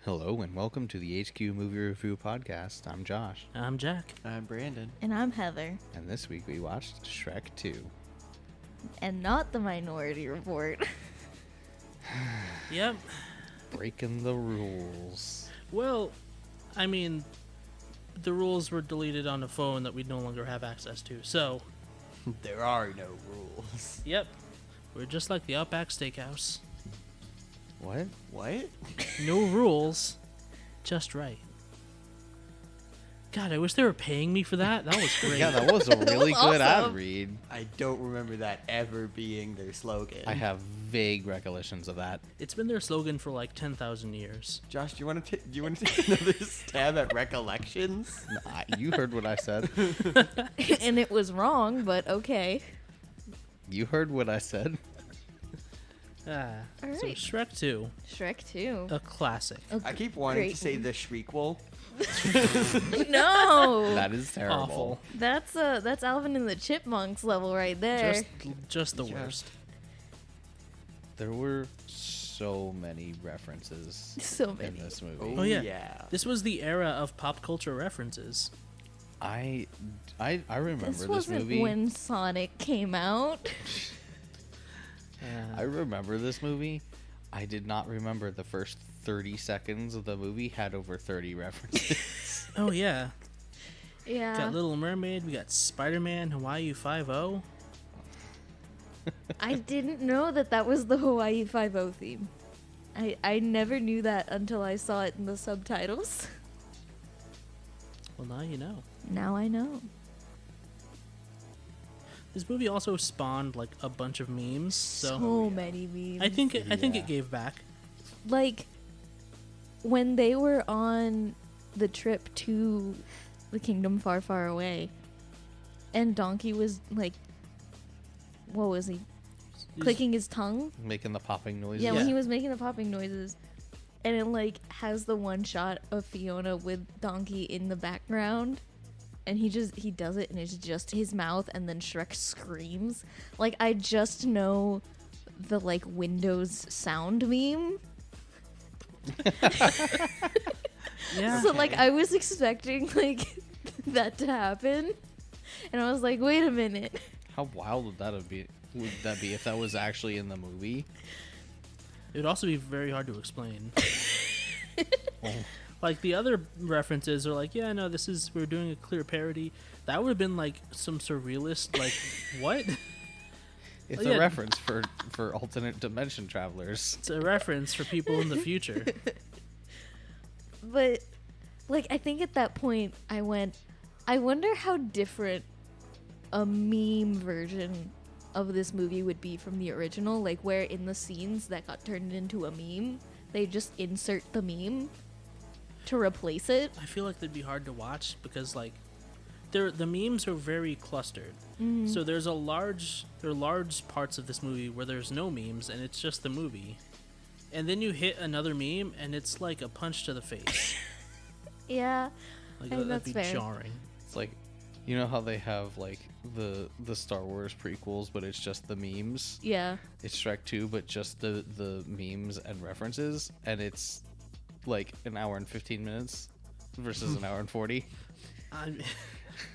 Hello and welcome to the HQ Movie Review Podcast. I'm Josh. I'm Jack. I'm Brandon. And I'm Heather. And this week we watched Shrek 2. And not the Minority Report. Yep. Breaking the rules. Well, I mean, the rules were deleted on a phone that we no longer have access to. So, There are no rules. yep. We're just like the Outback Steakhouse. What? What? No rules, just right. God, I wish they were paying me for that. That was great. Yeah, that was a really was good ad awesome. read. I don't remember that ever being their slogan. I have vague recollections of that. It's been their slogan for like 10,000 years. Josh, do you want to take another stab at recollections? You heard what I said. And it was wrong, but okay. You heard what I said. Ah, All so right. Shrek 2, Shrek 2. a classic. I keep wanting to Great. say the Shriekquel. No! That is terrible. Awful. That's Alvin and the Chipmunks level right there. Just the Just- worst. There were so many references So in many. this movie. Oh, Oh, yeah. yeah. This was the era of pop culture references. I remember This this wasn't movie. when Sonic came out. I remember this movie. I did not remember the first 30 seconds of the movie had over 30 references. Oh, yeah. Yeah. Got Little Mermaid, we got Spider-Man, Hawaii 5-0. I didn't know that was the Hawaii 5-0 theme. I never knew that until I saw it in the subtitles. Well, now you know. Now I know. This movie also spawned like a bunch of memes, so So many memes. I think Yeah. it gave back. Like when they were on the trip to the kingdom far, far away, and Donkey was like, what was he? Clicking his tongue? Making the popping noises. Yeah, when Yeah. he was making the popping noises. And it like has the one shot of Fiona with Donkey in the background. And he does it and it's just his mouth and then Shrek screams. Like I just know the like Windows sound meme. Yeah. So like I was expecting like that to happen. And I was like, wait a minute. How wild would that be if that was actually in the movie? It would also be very hard to explain. Oh. Like the other references are like, yeah, no, we're doing a clear parody. That would have been like some surrealist, like what? It's Oh, a yeah. reference for alternate dimension travelers. It's a reference for people in the future. But like I think at that point I wonder how different a meme version of this movie would be from the original, like where in the scenes that got turned into a meme, they just insert the meme to replace it. I feel like they'd be hard to watch because like the memes are very clustered. Mm-hmm. So there are large parts of this movie where there's no memes and it's just the movie. And then you hit another meme and it's like a punch to the face. Yeah. Like I think that'd be that's fair. jarring. It's like, you know how they have like the Star Wars prequels, but it's just the memes. Yeah. It's Shrek 2, but just the memes and references, and it's like an hour and 15 minutes versus an hour and 40.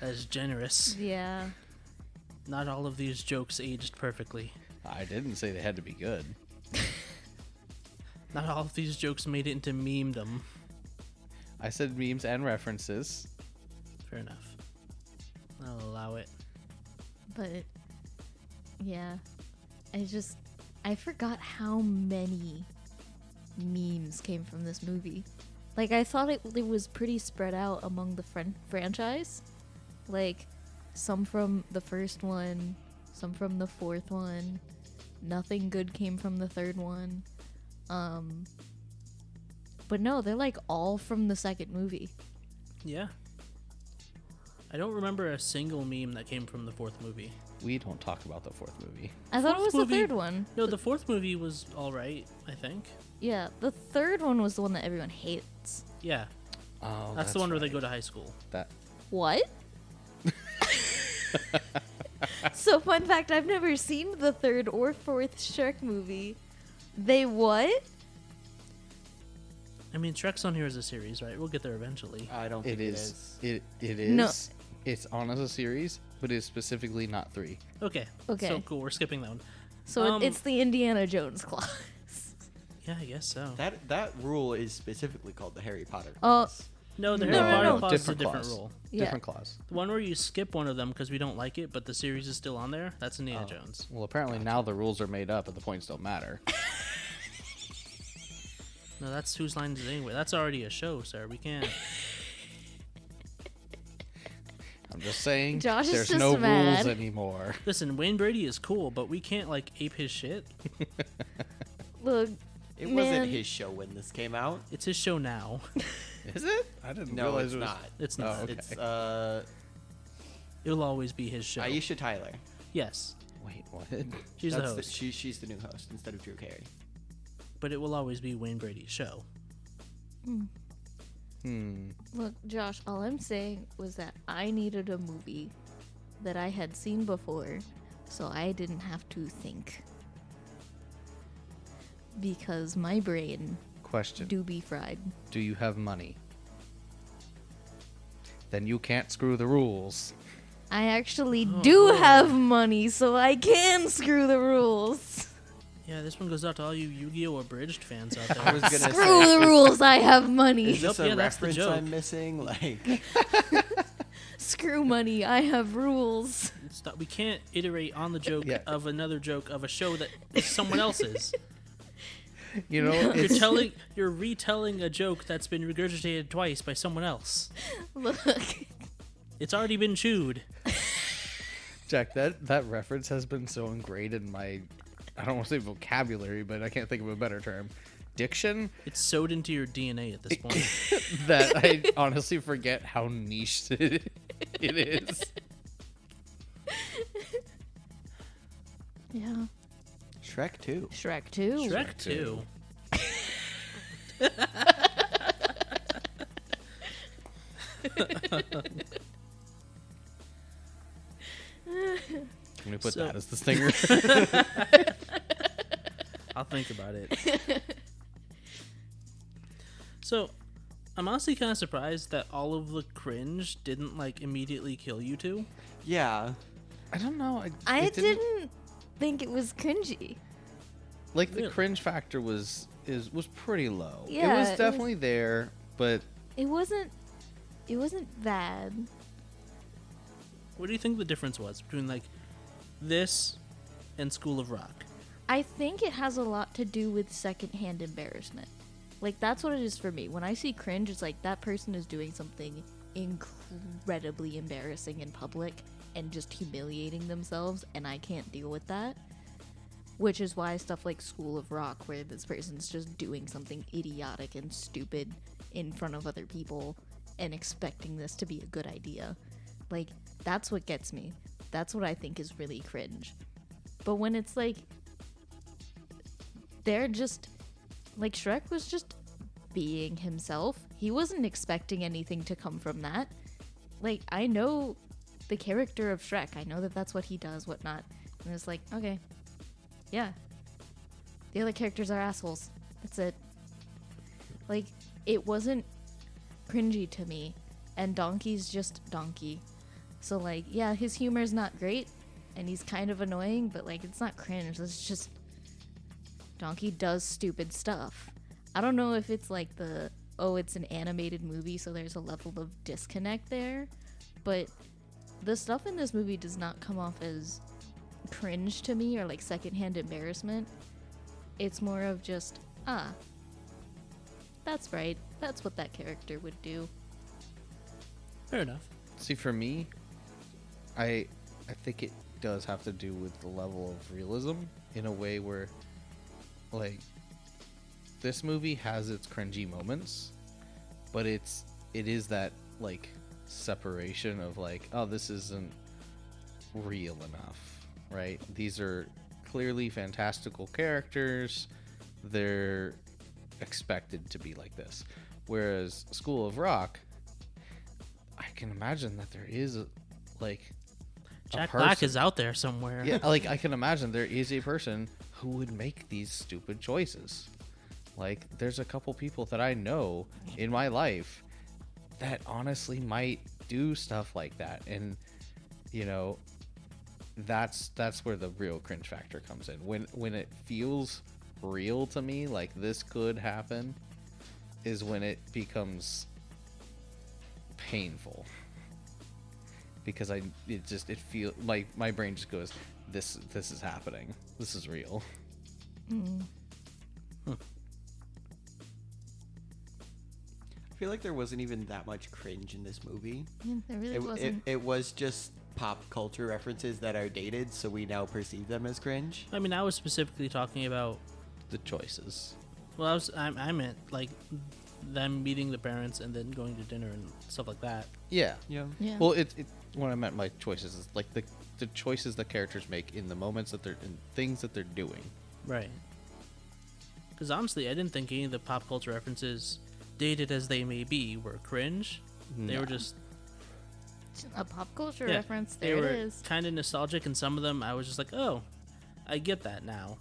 That's generous. Yeah. Not all of these jokes aged perfectly. I didn't say they had to be good. Not all of these jokes made it into memedom. I said memes and references. Fair enough. I'll allow it. But yeah. I forgot how many memes came from this movie. Like I thought it was pretty spread out among the franchise. Like some from the first one, some from the fourth one. Nothing good came from the third one. But no, they're like all from the second movie. Yeah. I don't remember a single meme that came from the fourth movie. We don't talk about the fourth movie. I thought it was Fourth the movie- third one. No, the fourth movie was alright, I think. Yeah, the third one was the one that everyone hates. Yeah. Oh, That's the one where they right. go to high school. That What? So, fun fact, I've never seen the third or fourth Shrek movie. They what? I mean, Shrek's on here as a series, right? We'll get there eventually. I don't think it is. It is. No. It's on as a series, but it's specifically not 3. Okay. Okay. So cool. We're skipping that one. So it's the Indiana Jones clause. Yeah, I guess so. That rule is specifically called the Harry Potter Oh. clause. No, the No, Harry no, Potter no. clause is a Different different clause. rule. Yeah. Different clause. The one where you skip one of them because we don't like it, but the series is still on there, that's Indiana Oh. Jones. Well, apparently now the rules are made up and the points don't matter. No, that's Whose Line Is It Anyway? That's already a show, sir. We can't. I'm just saying, Josh is there's just no mad. rules anymore. Listen, Wayne Brady is cool, but we can't, like, ape his shit. Look, It Man. wasn't his show when this came out. It's his show now. Is it? I didn't No, realize it's it was. not. It's Oh, not. okay. It's It'll always be his show. Aisha Tyler. Yes. Wait, what? She's the host. She's the new host instead of Drew Carey. But it will always be Wayne Brady's show. look, Josh, all I'm saying was that I needed a movie that I had seen before, so I didn't have to think. Because my brain Question: do be fried. Do you have money? Then you can't screw the rules. I actually Oh, do Lord. have money, so I can screw the rules. Yeah, this one goes out to all you Yu-Gi-Oh! Abridged fans out I was there. gonna Screw say, the rules, I have money. is this Yep, a yeah, that's the reference joke. I'm missing? Like, Screw money, I have rules. Stop. We can't iterate on the joke Yeah. of another joke of a show that is someone else's. You know, it's You're retelling a joke that's been regurgitated twice by someone else. Look, It's already been chewed. Jack. That reference has been so ingrained in my, I don't want to say vocabulary, but I can't think of a better term, diction, It's sewed into your DNA at this point. that I honestly forget how niche it is. yeah. Shrek 2. Shrek 2. Shrek 2. Can we put So- that as the stinger? I'll think about it. So, I'm honestly kind of surprised that all of the cringe didn't like immediately kill you two. Yeah. I don't know. I it didn't think it was cringy. like the Really? cringe factor was pretty low. Yeah, it was it was- definitely there, but It wasn't bad. What do you think the difference was between like this and School of Rock? I think it has a lot to do with secondhand embarrassment. Like, that's what it is for me. When I see cringe, it's like that person is doing something incredibly embarrassing in public and just humiliating themselves, and I can't deal with that. Which is why stuff like School of Rock, where this person's just doing something idiotic and stupid in front of other people and expecting this to be a good idea. Like, that's what gets me. That's what I think is really cringe. But when it's like, they're just, like, Shrek was just being himself. He wasn't expecting anything to come from that. Like, I know the character of Shrek. I know that that's what he does, whatnot. And it's like, okay, yeah. The other characters are assholes. That's it. Like, it wasn't cringy to me. And Donkey's just Donkey. So, like, yeah, his humor is not great. And he's kind of annoying, but, like, it's not cringe. It's just Donkey does stupid stuff. I don't know if it's like it's an animated movie, so there's a level of disconnect there. But the stuff in this movie does not come off as cringe to me or like secondhand embarrassment. It's more of just, that's right. That's what that character would do. Fair enough. see, for me, I think it does have to do with the level of realism in a way where, like, this movie has its cringy moments, but it is that, like, separation of, like, oh, this isn't real enough, right? These are clearly fantastical characters. They're expected to be like this. Whereas School of Rock, I can imagine that there is, like, Jack a Black person- is out there somewhere. yeah, like, I can imagine there is a person who would make these stupid choices. Like, there's a couple people that I know in my life that honestly might do stuff like that. And, you know, that's where the real cringe factor comes in. When it feels real to me, like this could happen, is when it becomes painful. Because it feels like my brain just goes, this is happening. This is real. Mm. I feel like there wasn't even that much cringe in this movie. Yeah, there really wasn't. It was just pop culture references that are dated, so we now perceive them as cringe. I mean, I was specifically talking about. The choices. Well, I meant like them meeting the parents and then going to dinner and stuff like that. Yeah. Yeah. Yeah. Well, what I meant by choices is like the choices the characters make in the moments that they're in things that they're doing. Right. Because honestly, I didn't think any of the pop culture references, dated as they may be, were cringe. They No. were just A pop culture yeah, reference. They There were it is. kind of nostalgic, and some of them I was just like, oh, I get that now.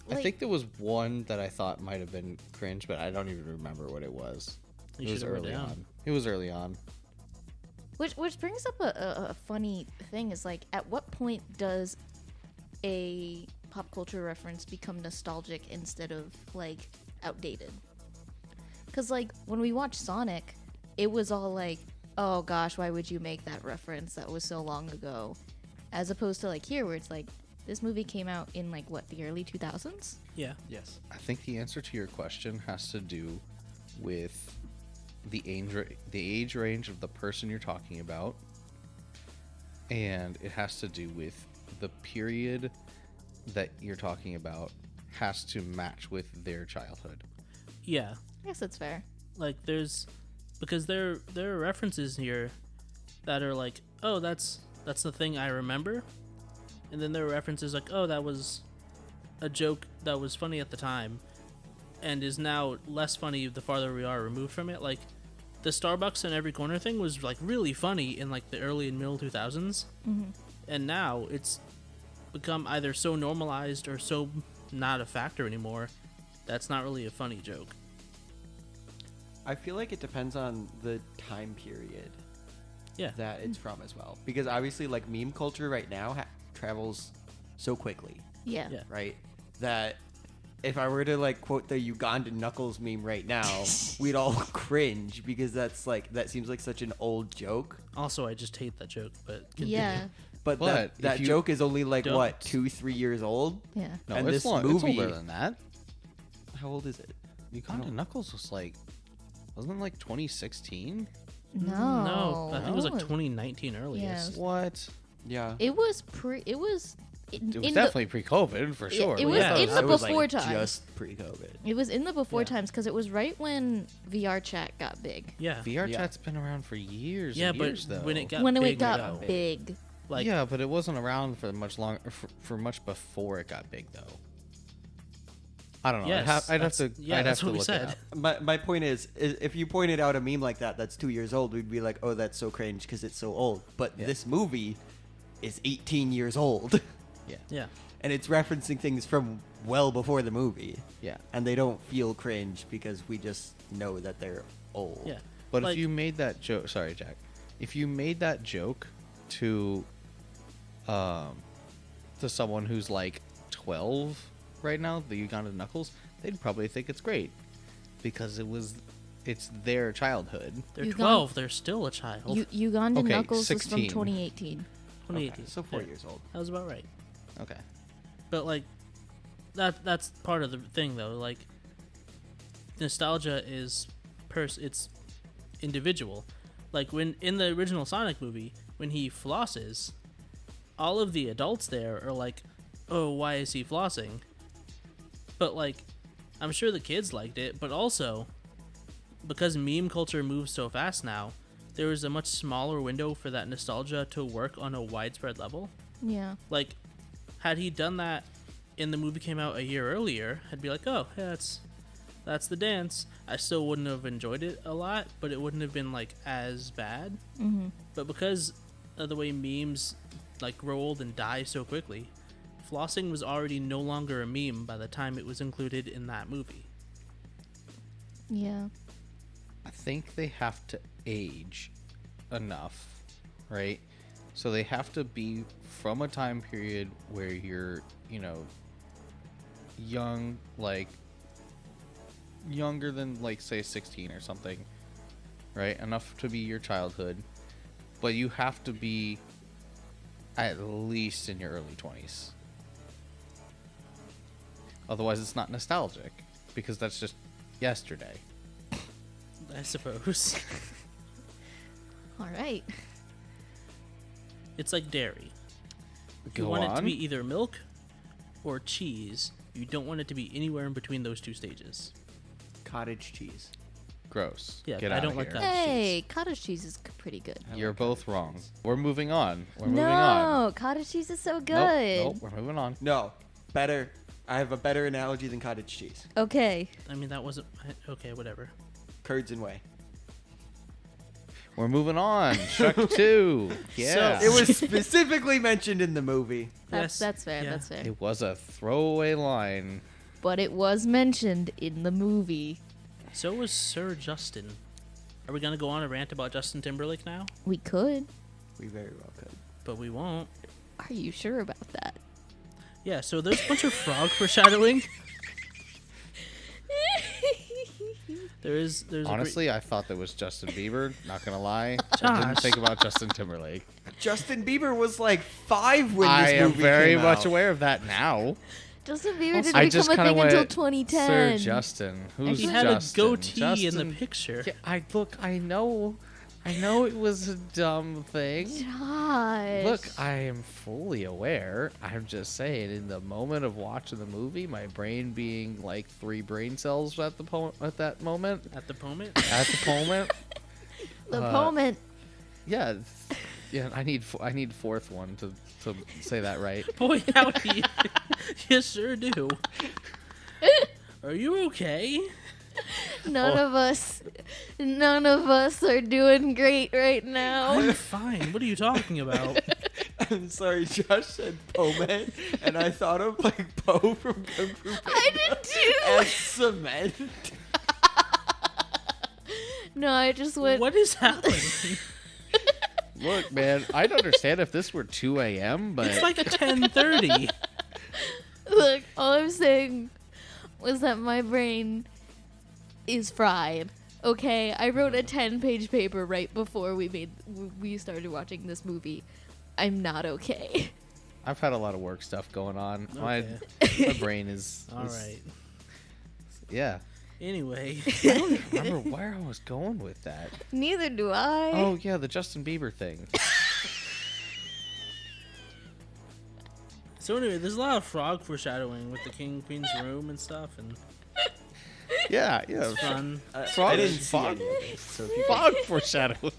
I think there was one that I thought might have been cringe, but I don't even remember what it was. You It was should have wrote early down. on. It was early on. Which brings up a funny thing is like, at what point does a pop culture reference become nostalgic instead of like outdated? Because like when we watched Sonic, it was all like, oh gosh, why would you make that reference? That was so long ago. As opposed to like here, where it's like, this movie came out in like what, the early 2000s? Yeah. Yes. I think the answer to your question has to do with the age range of the person you're talking about, and it has to do with the period that you're talking about has to match with their childhood. Yeah. I guess that's fair. Like because there are references here that are like, oh, that's the thing I remember. And then there are references like, oh, that was a joke that was funny at the time and is now less funny the farther we are removed from it. Like the Starbucks in every corner thing was like really funny in like the early and middle 2000s. Mm-hmm. And now it's become either so normalized or so not a factor anymore that's not really a funny joke. I feel like it depends on the time period Yeah. that it's from as well. Because obviously, like, meme culture right now travels so quickly, Yeah. Yeah. right? That if I were to, like, quote the Ugandan Knuckles meme right now, we'd all cringe because that seems like such an old joke. Also, I just hate that joke, but continue. Yeah. But But that if you joke is only, like, don't- what, 2-3 years old? Yeah. No, And it's this long. movie- It's older than that. How old is it? Uganda Knuckles was like, wasn't it like 2016? No. No, I think it was like No. 2019 earliest. What? Yeah. It was it was in It was the- definitely pre-COVID for Yeah, sure. it was Yeah, in the it was, before like, times. just pre-COVID. It was in the before Yeah. times because it was right when VR chat got big. Yeah. VR Yeah. chat's been around for years. Yeah, and but years, though. when it got When big, it got big. like yeah, but it wasn't around for much longer. For much before it got big, though. I don't know. yes, I'd have that's- to. Yeah, I'd that's have what to we look said. it up. My point is if you pointed out a meme like that's 2 years old, we'd be like, oh, that's so cringe because it's so old. But Yeah. this movie is 18 years old, Yeah. Yeah. and it's referencing things from well before the movie, Yeah. and they don't feel cringe because we just know that they're old. Yeah. But Like- if you made that joke, sorry, Jack. If you made that joke to someone who's like 12 right now, the Ugandan Knuckles, they'd probably think it's great because it's their childhood. They're You 12. They're still a child. Ugandan Okay, Knuckles was 16. from 2018. 2018. Okay, so 4 Yeah, years old. That was about right. Okay. But like, that's part of the thing though. Like, nostalgia is it's individual. Like when in the original Sonic movie, when he flosses, all of the adults there are like, "Oh, why is he flossing?" But like, I'm sure the kids liked it, but also because meme culture moves so fast now, there is a much smaller window for that nostalgia to work on a widespread level. Yeah. Like, had he done that and the movie came out a year earlier, I'd be like, oh, yeah, that's the dance. I still wouldn't have enjoyed it a lot, but it wouldn't have been like as bad. Mm-hmm. But because of the way memes like grow old and die so quickly, flossing was already no longer a meme by the time it was included in that movie. Yeah. I think they have to age enough, right? So they have to be from a time period where you're, young, like younger than like say 16 or something, right? Enough to be your childhood, but you have to be at least in your early 20s. Otherwise, it's not nostalgic because that's just yesterday. I suppose. All right. It's like dairy. Go You want on. it to be either milk or cheese. You don't want it to be anywhere in between those two stages. Cottage cheese. Gross. Yeah, Get I out don't of like here. that. Hey, cottage cheese is pretty good. You're both wrong. We're moving on. We're moving No, on. cottage cheese is so Nope, good. nope, we're moving on. No, better. I have a better analogy than cottage cheese. Okay. I mean, that wasn't okay. Whatever. Curds and whey. We're moving on. Shrek 2. Yeah. It was specifically mentioned in the movie. Yes, That's fair. yeah. That's fair. It was a throwaway line. But it was mentioned in the movie. So was Sir Justin. Are we gonna go on a rant about Justin Timberlake now? We could. We very well could. But we won't. Are you sure about that? Yeah. So there's a bunch of frog foreshadowing. There's Honestly, I thought that was Justin Bieber. Not gonna lie. I Josh. didn't think about Justin Timberlake. Justin Bieber was like 5 when I this am movie very came much out. aware of that now. Justin Bieber didn't I become just a kind of thing until went, 2010. Sir Justin. Who's he had Justin? a goatee in the Justin- picture. Yeah, I know it was a dumb thing. Josh. Look, I am fully aware. I'm just saying, in the moment of watching the movie, my brain being like 3 brain cells at that moment. At the moment. At the moment, the moment. yeah, I need fourth one to say that right. Boy, howdy. You sure do. Are you okay? None of us are doing great right now. I'm fine. What are you talking about? I'm sorry, Josh said Poman, and I thought of like Poe from Kung Fu Panda I did too. as cement. No, I just went. What is happening? Look, man, I'd understand if this were 2 a.m., but It's like 10:30. Look, all I'm saying was that my brain is fried. Okay, I wrote a 10-page paper right before we started watching this movie. I'm not okay. I've had a lot of work stuff going on. Okay. My brain is All right. Yeah. Anyway, I don't even remember where I was going with that. Neither do I. Oh yeah, the Justin Bieber thing. so anyway, there's a lot of frog foreshadowing with the king queen's room and stuff, and Yeah. it's fun. Frog, I didn't see fog, any of it, so if you fog foreshadowing.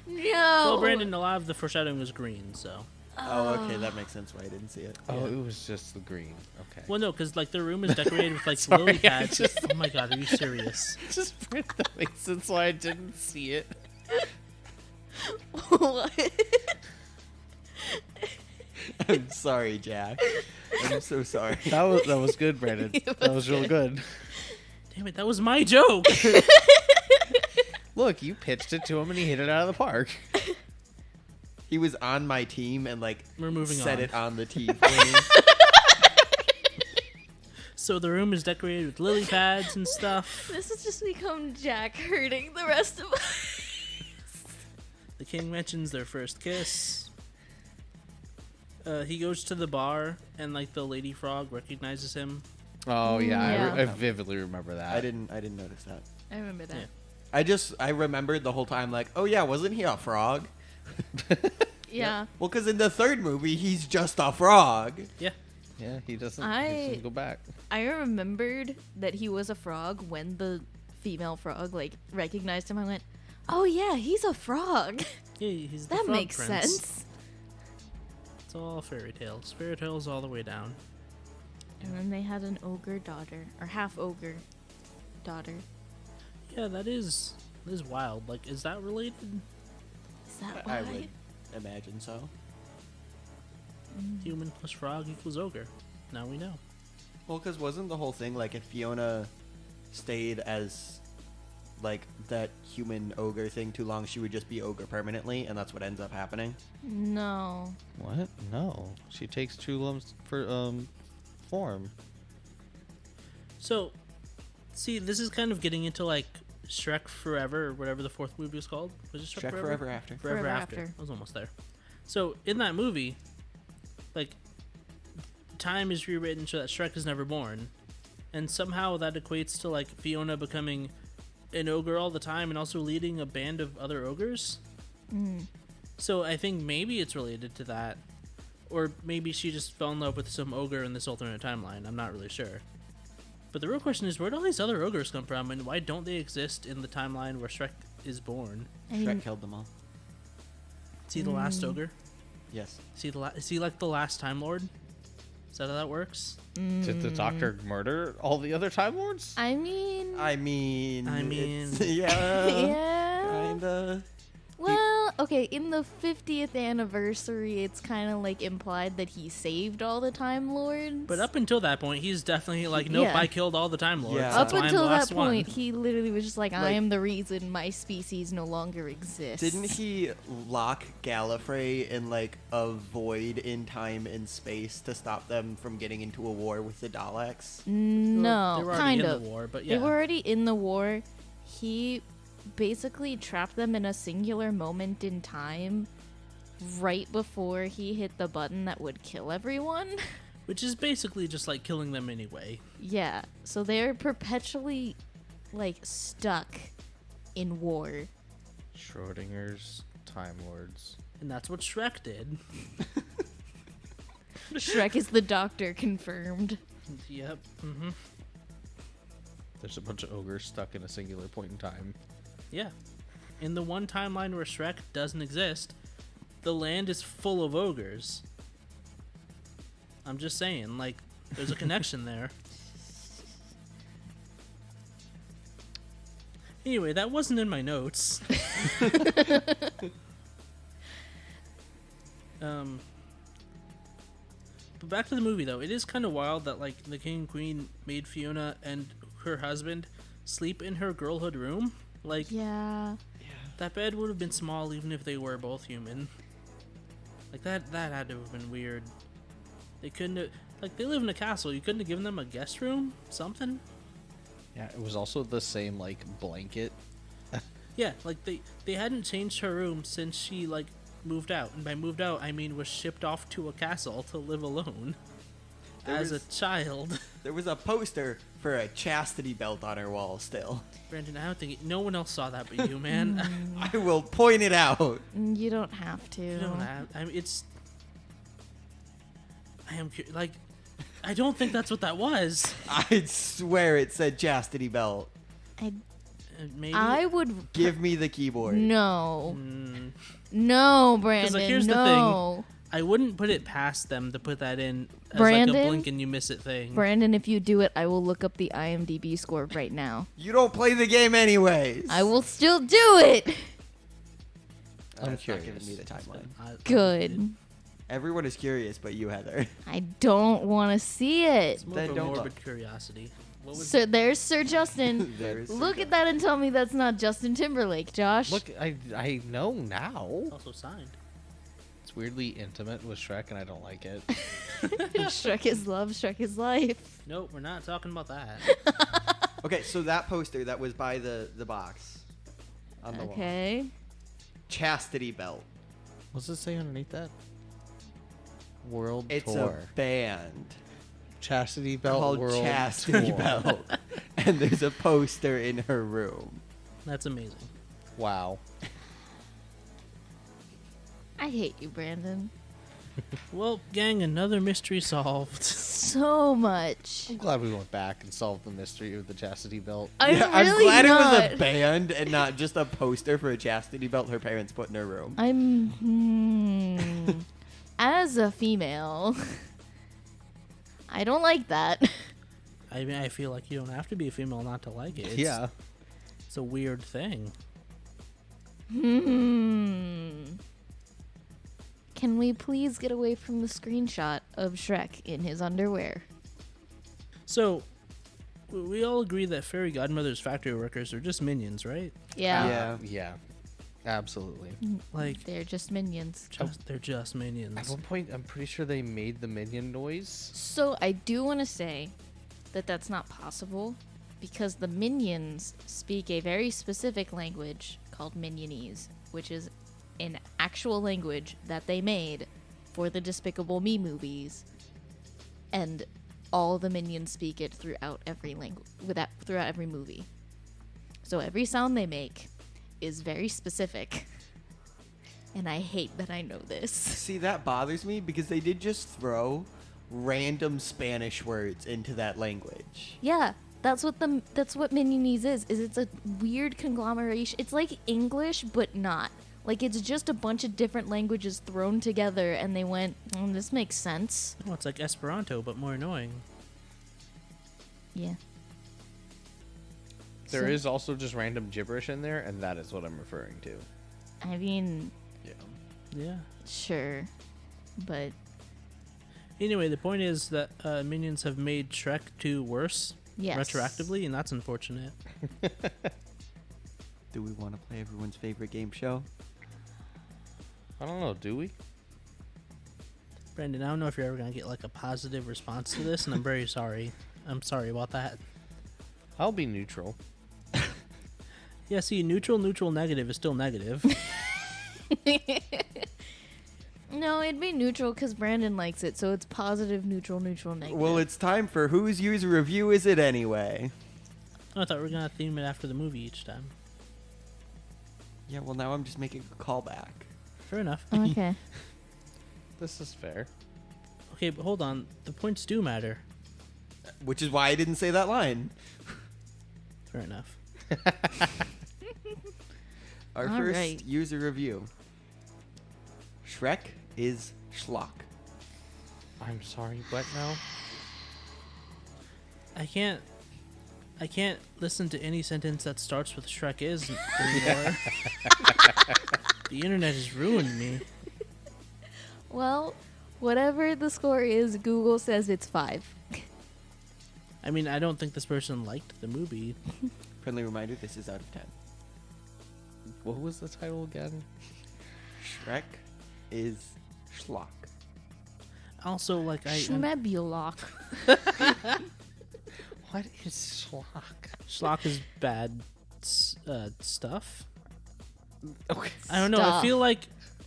No. Well, Brandon, a lot of the foreshadowing was green, so. Oh, okay, that makes sense why I didn't see it. Oh, it was just the green. Okay. Well, no, because like their room is decorated with like Sorry, lily I pads. just- Oh my god, are you serious? Just that makes sense why I didn't see it. What? I'm sorry, Jack. I'm so sorry. That was good, Brandon. That was real good. Damn it, that was my joke. Look, you pitched it to him and he hit it out of the park. He was on my team and like We're moving set on. it on the tee for me. So the room is decorated with lily pads and stuff. This has just become Jack hurting the rest of us. The king mentions their first kiss. He goes to the bar and like the lady frog recognizes him. Oh yeah, Yeah. I vividly remember that. I didn't notice that. I remember that. Yeah. I remembered the whole time like, oh yeah, wasn't he a frog? Yeah. Well, because in the third movie, he's just a frog. Yeah. Yeah, he doesn't go back. I remembered that he was a frog when the female frog like recognized him. I went, "Oh yeah, he's a frog." Yeah, he's the That frog makes prince. sense. It's all fairy tales. Fairy tales all the way down. And then they had an ogre daughter, or half ogre daughter. Yeah, that is wild. Like, is that related? Is that why? I would imagine so. Human plus frog equals ogre. Now we know. Well, because wasn't the whole thing like if Fiona stayed as like that human ogre thing too long, she would just be ogre permanently, and that's what ends up happening? No. What? No. She takes Chulam's form. So, see, this is kind of getting into like Shrek Forever or whatever the fourth movie was called. Was it Shrek Forever After. Forever After. I was almost there. So in that movie, like, time is rewritten so that Shrek is never born, and somehow that equates to like Fiona becoming an ogre all the time and also leading a band of other ogres. So I think maybe it's related to that, or maybe she just fell in love with some ogre in this alternate timeline. I'm not really sure. But the real question is, where do all these other ogres come from, and why don't they exist in the timeline where Shrek is born? I mean, Shrek killed them all. Is he the last ogre? Yes. Is he like the last Time Lord? Is that how that works? Did the Doctor murder all the other Time Lords? I mean, it's- yeah, yeah. kinda. Well, okay, in the 50th anniversary, it's kind of like implied that he saved all the Time Lords. But up until that point, he's definitely like, nope, Yeah. I killed all the Time Lords. Yeah. That's Up why I'm the until that last one. point, he literally was just like, I Like- am the reason my species no longer exists. Didn't he lock Gallifrey in like a void in time and space to stop them from getting into a war with the Daleks? No, they were already kind in of. the war, but yeah. They were already in the war. He basically trapped them in a singular moment in time right before he hit the button that would kill everyone. Which is basically just like killing them anyway. Yeah, so they're perpetually like stuck in war. Schrodinger's Time Lords. And that's what Shrek did. Shrek is the doctor, confirmed. Yep. Mm-hmm. There's a bunch of ogres stuck in a singular point in time. Yeah. In the one timeline where Shrek doesn't exist, the land is full of ogres. I'm just saying, like, there's a connection there. Anyway, that wasn't in my notes. But back to the movie, though. It is kind of wild that, like, the king and queen made Fiona and her husband sleep in her girlhood room. Like, Yeah. that bed would have been small even if they were both human. Like, that had to have been weird. They couldn't have, like, they live in a castle. You couldn't have given them a guest room? Something? Yeah, it was also the same, like, blanket. Yeah, like, they hadn't changed her room since she, like, moved out. And by moved out, I mean was shipped off to a castle to live alone. There As was- a child. There was a poster for a chastity belt on her wall still. Brandon, I don't think no one else saw that but you, man. I will point it out. You don't have to. You don't have. I mean, it's. I am like, I don't think that's what that was. I swear it said chastity belt. Maybe. I would. Give me the keyboard. No. Mm, No, Brandon. here's the no. I wouldn't put it past them to put that in as Brandon? like a blink and you miss it thing. Brandon, if you do it, I will look up the IMDb score right now. You don't play the game anyways. I will still do it. I'm That's not curious. giving me the timeline. Good. Everyone is curious, but you, Heather. I don't want to see it. It's more Then of a don't morbid look. curiosity. What was So there's Sir Justin. There's Look at that and tell me that's not Justin Timberlake, Josh. Look, I know now. also signed? It's weirdly intimate with Shrek, and I don't like it. Shrek is love, Shrek is life. Nope, we're not talking about that. Okay, so that poster that was by the box on the wall. Okay. Chastity belt. What's it say underneath that? World It's Tour. a band Chastity Belt called World Chastity Tour. Belt. And there's a poster in her room. That's amazing. Wow. I hate you, Brandon. Well, gang, another mystery solved. So much. I'm glad we went back and solved the mystery of the Chastity Belt. I'm I'm really glad not. it was a band and not just a poster for a chastity belt her parents put in her room. As a female, I don't like that. I mean, I feel like you don't have to be a female not to like it. Yeah. It's a weird thing. Can we please get away from the screenshot of Shrek in his underwear? So, we all agree that Fairy Godmother's factory workers are just minions, right? Yeah. Yeah. Absolutely. Like, They're just minions. they're just At minions. one point, I'm pretty sure they made the minion noise. So I do want to say that that's not possible because the minions speak a very specific language called Minionese, which is an actual language that they made for the Despicable Me movies, and all the minions speak it throughout every throughout every movie. So every sound they make is very specific, and I hate that I know this. See, that bothers me because they did just throw random Spanish words into that language. Yeah, that's what Minionese is it's a weird conglomeration. It's like English, but not. Like, it's just a bunch of different languages thrown together, and they went, this makes sense. Oh, it's like Esperanto, but more annoying. Yeah. There So- is also just random gibberish in there, and that is what I'm referring to. I mean, Yeah. Yeah. sure, but Anyway, the point is that minions have made Shrek 2 worse yes. retroactively, and that's unfortunate. Do we want to play everyone's favorite game show? I don't know, do we? Brandon, I don't know if you're ever going to get like a positive response to this, and I'm very sorry. I'm sorry about that. I'll be neutral. Yeah, see, neutral, negative is still negative. No, it'd be neutral because Brandon likes it, so it's positive, neutral, negative. Well, it's time for whose user review is it anyway? Oh, I thought we were going to theme it after the movie each time. Yeah, well, now I'm just making a callback. Fair enough. Okay. This is fair. Okay, but hold on. The points do matter. Which is why I didn't say that line. Fair enough. Our All first right. user review. Shrek is schlock. I'm sorry, what now? I can't listen to any sentence that starts with Shrek is anymore. The internet has ruined me. Well, whatever the score is, Google says it's 5. I mean, I don't think this person liked the movie. Friendly reminder, this is out of 10. What was the title again? Shrek is schlock. Also, like, Schmebulok. What is schlock? schlock is bad stuff. Okay. I don't know. I Stuff. feel like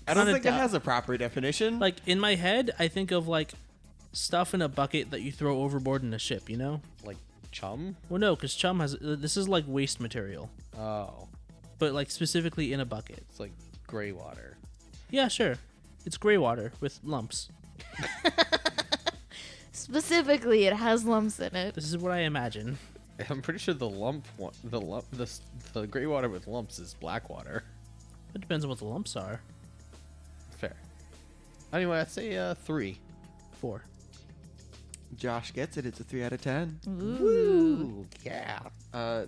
I don't kinda think it has a proper definition. like in my head, I think of like stuff in a bucket that you throw overboard in a ship. You know? Like chum? Well, no, because chum has this is like waste material, Oh. but like specifically in a bucket. It's like gray water. Yeah, sure. It's gray water with lumps. Specifically, it has lumps in it. This is what I imagine. I'm pretty sure the gray water with lumps is black water. It depends on what the lumps are. Fair. Anyway, I'd say 3. 4. Josh gets it. It's a 3 out of 10. Ooh. Yeah.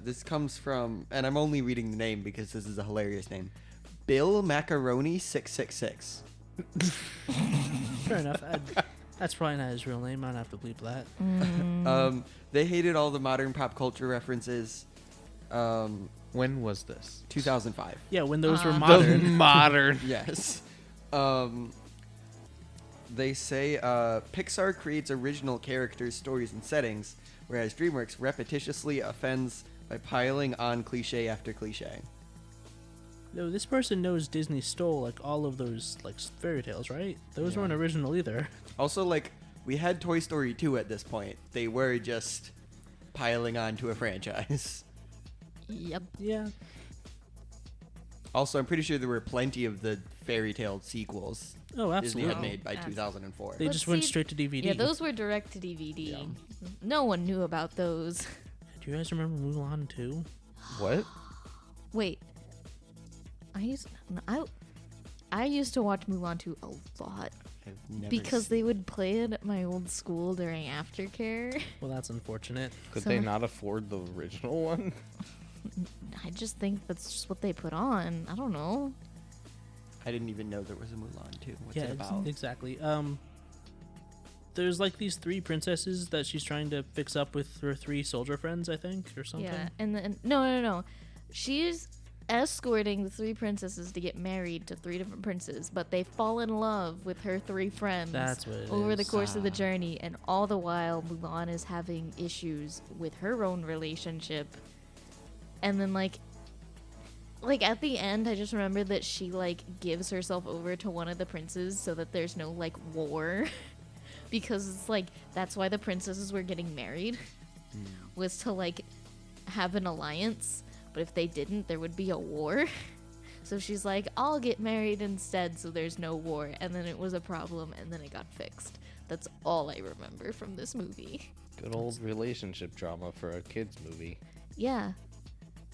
This comes from, and I'm only reading the name because this is a hilarious name. Bill Macaroni 666. Fair enough. That's probably not his real name. I don't have to bleep that. They hated all the modern pop culture references. When was this? 2005. Yeah, when those were The modern. Modern. Yes. They say Pixar creates original characters, stories, and settings, whereas DreamWorks repetitiously offends by piling on cliche after cliche. No, this person knows Disney stole like all of those like fairy tales, right? Those Yeah. weren't original either. Also, like, we had Toy Story 2 at this point. They were just piling on to a franchise. Yep. Yeah. Also, I'm pretty sure there were plenty of the fairy tale sequels Oh, Disney absolutely. had made by Absolutely. 2004. They But just went see- straight to DVD. Yeah, those were direct to DVD. Yeah. No one knew about those. Do you guys remember Mulan 2? What? Wait. I used to watch Mulan 2 a lot I've never because seen- they would play it at my old school during aftercare. Well, that's unfortunate. Could So- they not afford the original one? I just think that's just what they put on. I don't know. I didn't even know there was a Mulan 2. What's yeah, it about? exactly. there's like these 3 princesses that she's trying to fix up with her 3 soldier friends, I think, or something. Yeah, and then no. She's escorting the 3 princesses to get married to 3 different princes, but they fall in love with her 3 friends That's what it over is. the course of the journey, and all the while Mulan is having issues with her own relationship. And then like at the end, I just remember that she like gives herself over to one of the princes so that there's no like war. Because it's like that's why the princesses were getting married, was to like have an alliance, but if they didn't, there would be a war. So she's like, I'll get married instead so there's no war, and then it was a problem, and then it got fixed. That's all I remember from this movie. Good old relationship drama for a kids movie. Yeah.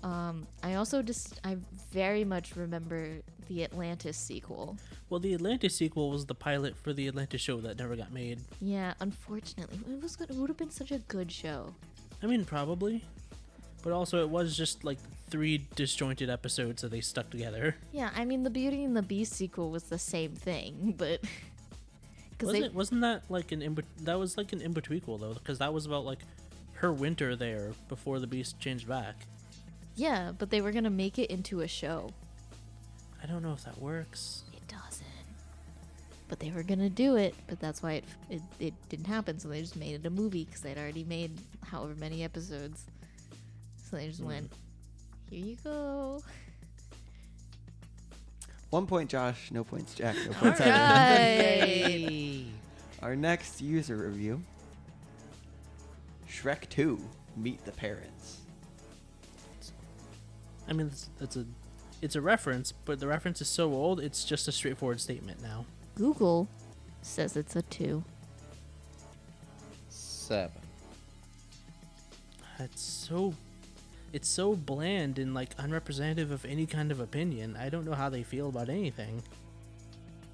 I very much remember the Atlantis sequel. Well, the Atlantis sequel was the pilot for the Atlantis show that never got made. Yeah, unfortunately. It was good. It would have been such a good show. I mean, probably. But also, it was just like 3 disjointed episodes that they stuck together. Yeah, I mean, the Beauty and the Beast sequel was the same thing, but... Wasn't that like an in-betweequel, though? Because that was about like her winter there before the Beast changed back. Yeah, but they were going to make it into a show. I don't know if that works. It doesn't. But they were going to do it, but that's why it didn't happen, so they just made it a movie, because they'd already made however many episodes. So they just went, here you go. 1 point Josh, no points Jack, no points Heather. Right. Our next user review, Shrek 2, Meet the Parents. I mean, it's a reference, but the reference is so old, it's just a straightforward statement now. Google says it's a 2. 7. It's so bland and like unrepresentative of any kind of opinion. I don't know how they feel about anything.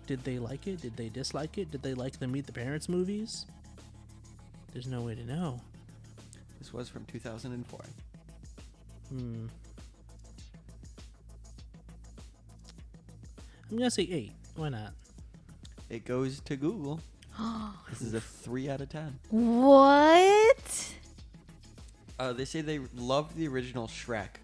Did they like it? Did they dislike it? Did they like the Meet the Parents movies? There's no way to know. This was from 2004. I'm gonna say 8. Why not? It goes to Google. This is a 3 out of 10. What? They say they love the original Shrek,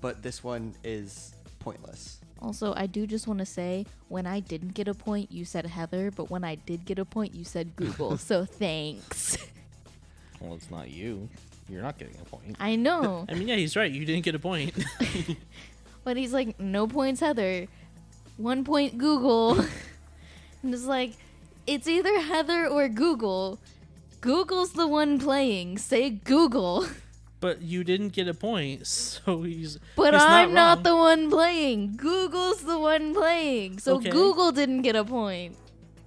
but this one is pointless. Also, I do just want to say, when I didn't get a point, you said Heather, but when I did get a point, you said Google, so thanks. Well, it's not you. You're not getting a point. I know. I mean, yeah, he's right. You didn't get a point. But he's like, no points, Heather. 1 point, Google. And it's like, it's either Heather or Google. Google's the one playing. Say Google. But you didn't get a point, so he's. But he's I'm not wrong. the one playing. Google's the one playing. So Okay. Google didn't get a point.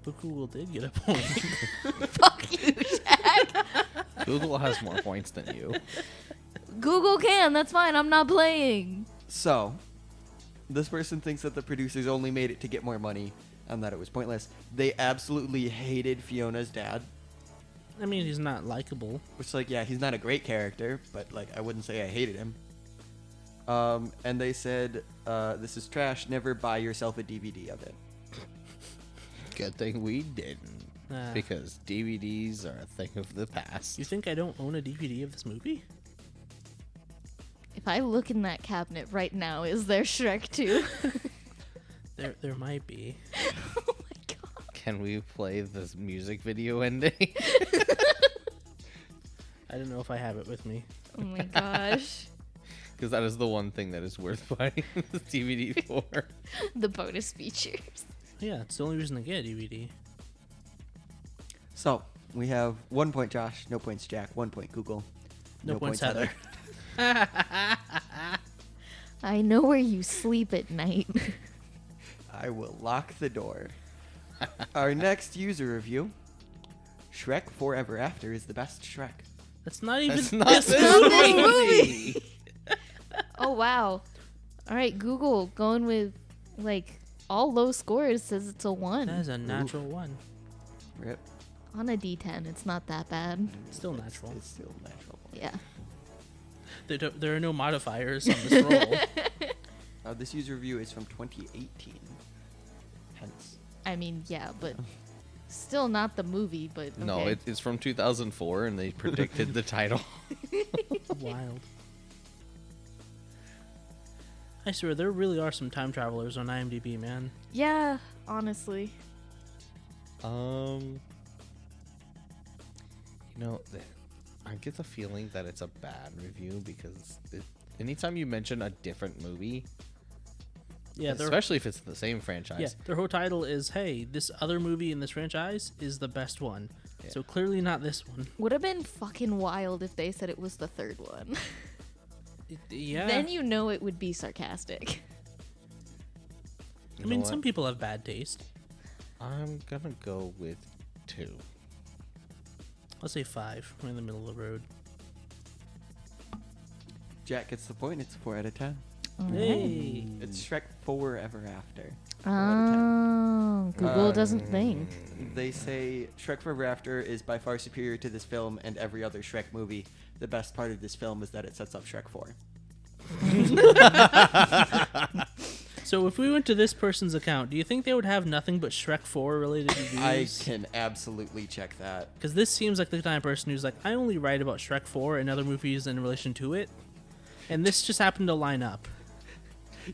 But Google did get a point. Fuck you, Jack. Google has more points than you. Google can. That's fine. I'm not playing. So, this person thinks that the producers only made it to get more money and that it was pointless. They absolutely hated Fiona's dad. I mean, he's not likable. Which, like, yeah, he's not a great character, but, like, I wouldn't say I hated him. And they said, this is trash, never buy yourself a DVD of it. Good thing we didn't. Ah. Because DVDs are a thing of the past. You think I don't own a DVD of this movie? If I look in that cabinet right now, is there Shrek 2? There might be. Oh my god. Can we play this music video ending? I don't know if I have it with me. Oh my gosh. Because that is the one thing that is worth buying the DVD for. The bonus features. Yeah, it's the only reason to get a DVD. So, we have 1 point Josh, no points Jack, 1 point Google, No points Heather. I know where you sleep at night. I will lock the door. Our next user review, Shrek Forever After is the best Shrek. That's not even. That's not this this movie. movie. Oh wow. Alright, Google going with like all low scores says it's a 1. That is a natural one. Rip. On a D10, it's not that bad. Still natural. It's still natural. Yeah. There are no modifiers on this roll. This user review is from 2018. Hence. I mean, yeah, but Still not the movie, but okay. No, it's from 2004, and they predicted the title. Wild. I swear, there really are some time travelers on IMDb, man. Yeah, honestly. I get the feeling that it's a bad review because anytime you mention a different movie, Yeah, especially if it's the same franchise. Yeah, their whole title is, hey, this other movie in this franchise is the best one. Yeah. So clearly not this one. Would have been fucking wild if they said it was the third one. Yeah. Then you know it would be sarcastic. I mean, some people have bad taste. I'm gonna go with 2. Let's say 5. We're in the middle of the road. Jack gets the point. It's 4 out of 10. Hey. It's Shrek Forever After. 4 out of 10. Oh, Google doesn't think. They say Shrek Forever After is by far superior to this film and every other Shrek movie. The best part of this film is that it sets up Shrek 4. So if we went to this person's account, do you think they would have nothing but Shrek 4 related I reviews? can absolutely check that. Because this seems like the kind of person who's like, I only write about Shrek 4 and other movies in relation to it. And this just happened to line up.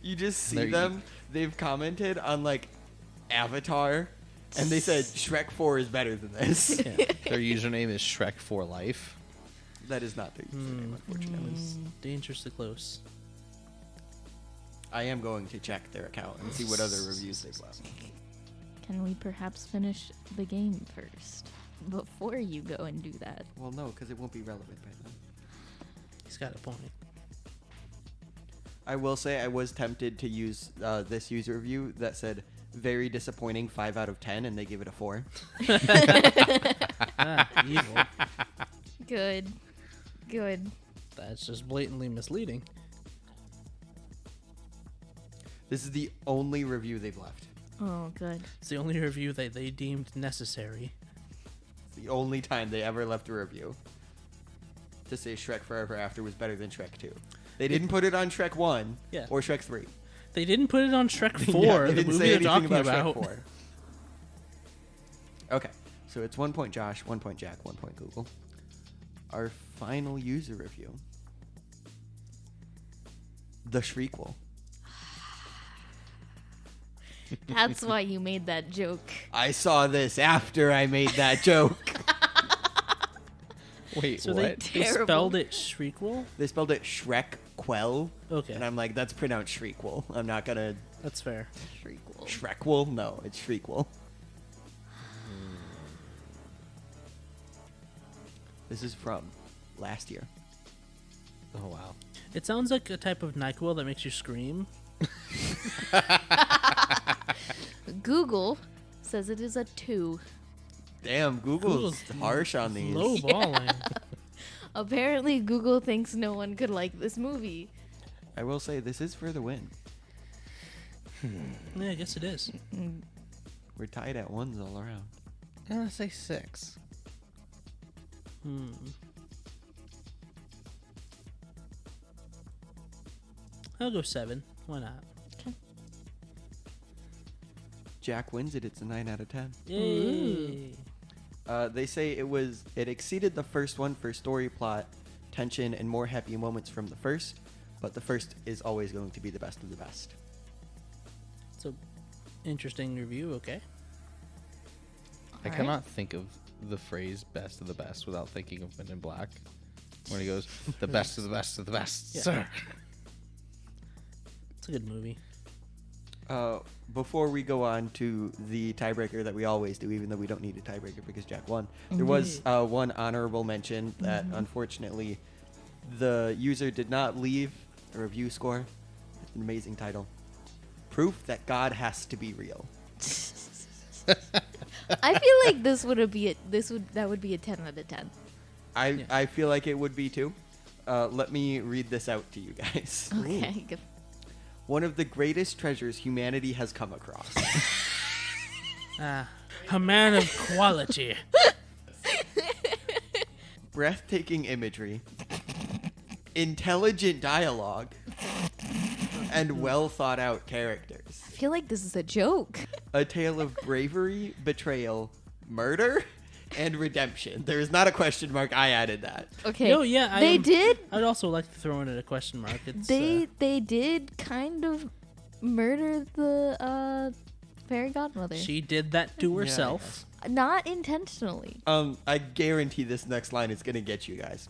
You just see There you- them. They've commented on like Avatar, and they said Shrek 4 is better than this. Yeah. Their username is Shrek for Life. That is not their username, unfortunately. Dangerously close. I am going to check their account and see what other reviews they've left. Can we perhaps finish the game first? Before you go and do that. Well, no, because it won't be relevant by then. He's got a point. I will say I was tempted to use this user review that said very disappointing 5 out of 10, and they give it a 4. Evil. Good. Good. That's just blatantly misleading. This is the only review they've left. Oh, good. It's the only review that they deemed necessary. It's the only time they ever left a review to say Shrek Forever After was better than Shrek 2. They didn't put it on Shrek 1 Yeah. or Shrek 3. They didn't put it on Shrek 4, Yeah, they the didn't movie say they're anything talking about about. Shrek 4. Okay, so it's 1 point Josh, 1 point Jack, 1 point Google. Our final user review. The Shriekquel. That's why you made that joke. I saw this after I made that joke. Wait, So what? they Terrible. spelled it Shriekquel? They spelled it Shrek Quell. Okay. And I'm like, that's pronounced Shriekquel. I'm not gonna... That's fair. Shriekquel. Shrekwell? No, it's Shriekquel. This is from last year. Oh, wow. It sounds like a type of NyQuil that makes you scream. Google says it is a 2. Damn, Google's Google's harsh on these. Low balling. Apparently, Google thinks no one could like this movie. I will say this is for the win. Yeah, I guess it is. We're tied at ones all around. I'm gonna say 6. I'll go 7. Why not? Jack wins it. It's a 9 out of 10. Yay. They say it exceeded the first one for story, plot, tension, and more happy moments from the first, but the first is always going to be the best of the best. So, interesting review, okay. I Alright. cannot think of the phrase "best of the best" without thinking of Men in Black, when he goes, "The best of the best of the best, Yeah. sir." It's a good movie. Before we go on to the tiebreaker that we always do, even though we don't need a tiebreaker because Jack won, there was one honorable mention that unfortunately the user did not leave a review score. It's an amazing title. Proof that God has to be real. I feel like that would be a 10 out of 10. I feel like it would be too. Let me read this out to you guys. Okay. Good. One of the greatest treasures humanity has come across. A man of quality. Breathtaking imagery, intelligent dialogue, and well thought out characters. I feel like this is a joke. A tale of bravery, betrayal, murder and redemption. There is not a question mark. I added that. Okay. No, yeah, they did. I'd also like to throw in a question mark. It's, They did kind of murder the fairy godmother. she did that to herself. Not intentionally. I guarantee this next line is going to get you guys.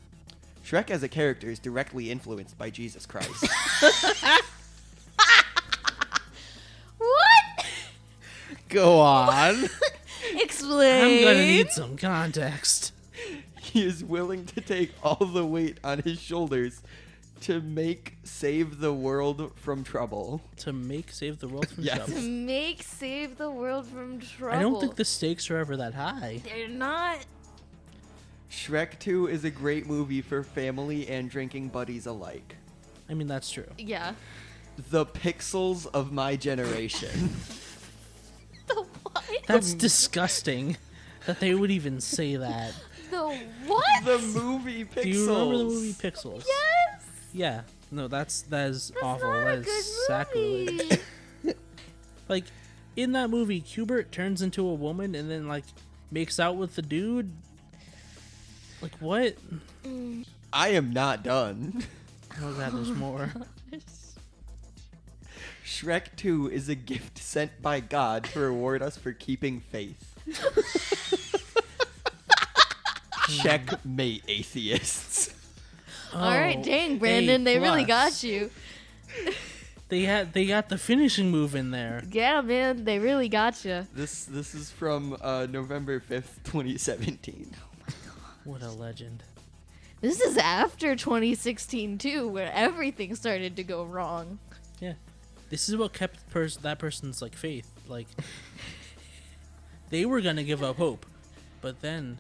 Shrek as a character is directly influenced by Jesus Christ. What? Go on. Explain. I'm gonna need some context. He is willing to take all the weight on his shoulders to save the world from trouble. To save the world from Yes. trouble. Save the world from trouble. I don't think the stakes are ever that high. They're not. Shrek 2 is a great movie for family and drinking buddies alike. I mean, that's true. Yeah. The pixels of my generation. The what? That's disgusting that they would even say that. The what? The movie Pixels. Do you remember the movie Pixels? Yes. Yeah. No, that is That's awful. not That a is good sacrilege. movie. Like, in that movie, Cubert turns into a woman and then, like, makes out with the dude. Like, what? I am not done. Oh, God, there's more. Shrek 2 is a gift sent by God to reward us for keeping faith. Checkmate, atheists. All right, Oh, dang, Brandon, A+. they really got you. They got the finishing move in there. Yeah, man, they really got you. This is from November 5th, 2017. What a legend. This is after 2016 too, where everything started to go wrong. Yeah. This is what kept that person's, like, faith. Like, they were gonna give up hope, but then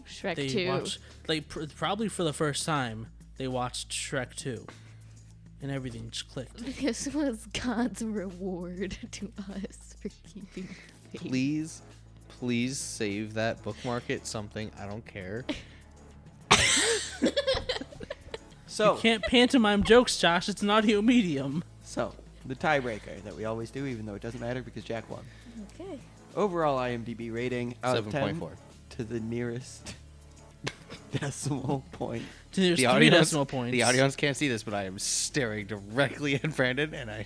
Shrek they 2. watched, like, probably for the first time, they watched Shrek 2, and everything just clicked. This was God's reward to us for keeping faith. Please save that. Bookmark it. Something. I don't care. So, You can't pantomime jokes, Josh. It's an audio medium. so the tiebreaker that we always do, even though it doesn't matter because Jack won. Okay. Overall IMDb rating out of 10 7.4. to the nearest decimal point. There's The 3 audience, decimal points. the audience can't see this, but I am staring directly at Brandon, and I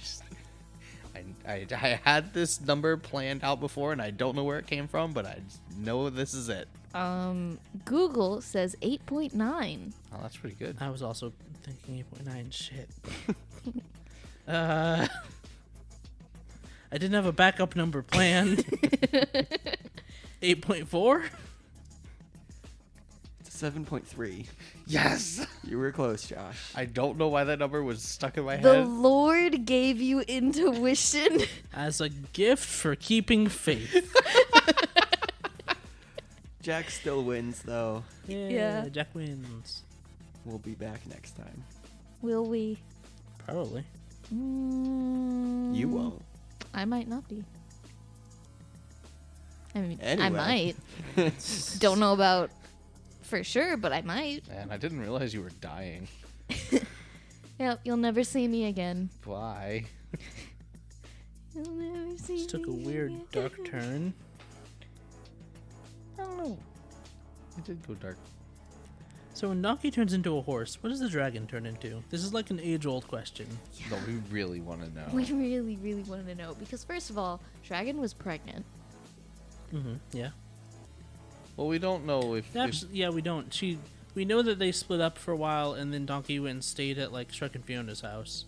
had this number planned out before, and I don't know where it came from, but I just know this is it. Google says 8.9. Oh, that's pretty good. I was also thinking 8.9. Shit. I didn't have a backup number planned. 8.4? It's 7.3. Yes. You were close, Josh. I don't know why that number was stuck in my The head. Lord gave you intuition. As a gift for keeping faith. Jack still wins, though. Yeah. Jack wins. We'll be back next time. Will we? Probably. You won't. I might not be. I mean, I Anyway. might. Don't know about for sure, but I might. And I didn't realize you were dying. Yep, you'll never see me again. Why? You'll never see Just took a me weird again. dark turn. I don't know. It did go dark. So when Donkey turns into a horse, what does the dragon turn into? This is like an age-old question. No, we really want to know. We really, really wanted to know because first of all, Dragon was pregnant. Mm-hmm. Yeah. Well, we don't know if Yeah, we don't. We know that they split up for a while, and then Donkey went and stayed at, like, Shrek and Fiona's house.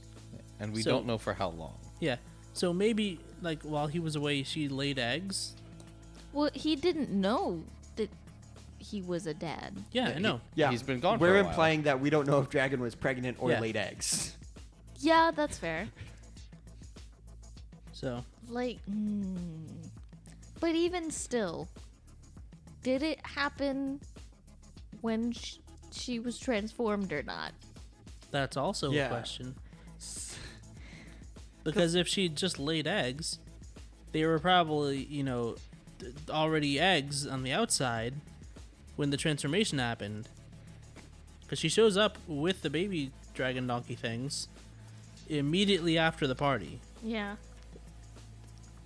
and we So- don't know for how long. Yeah. So maybe, like, while he was away, she laid eggs. Well, he didn't know that he was a dad. Yeah, I know. Yeah, He's been gone for We're a while. implying that we don't know if Dragon was pregnant or Yeah. laid eggs. Yeah, that's fair. So, Like, but even still, did it happen when she was transformed or not? that's also Yeah. a question. Because if she just laid eggs, they were probably, already eggs on the outside when the transformation happened. Because she shows up with the baby dragon donkey things immediately after the party. Yeah.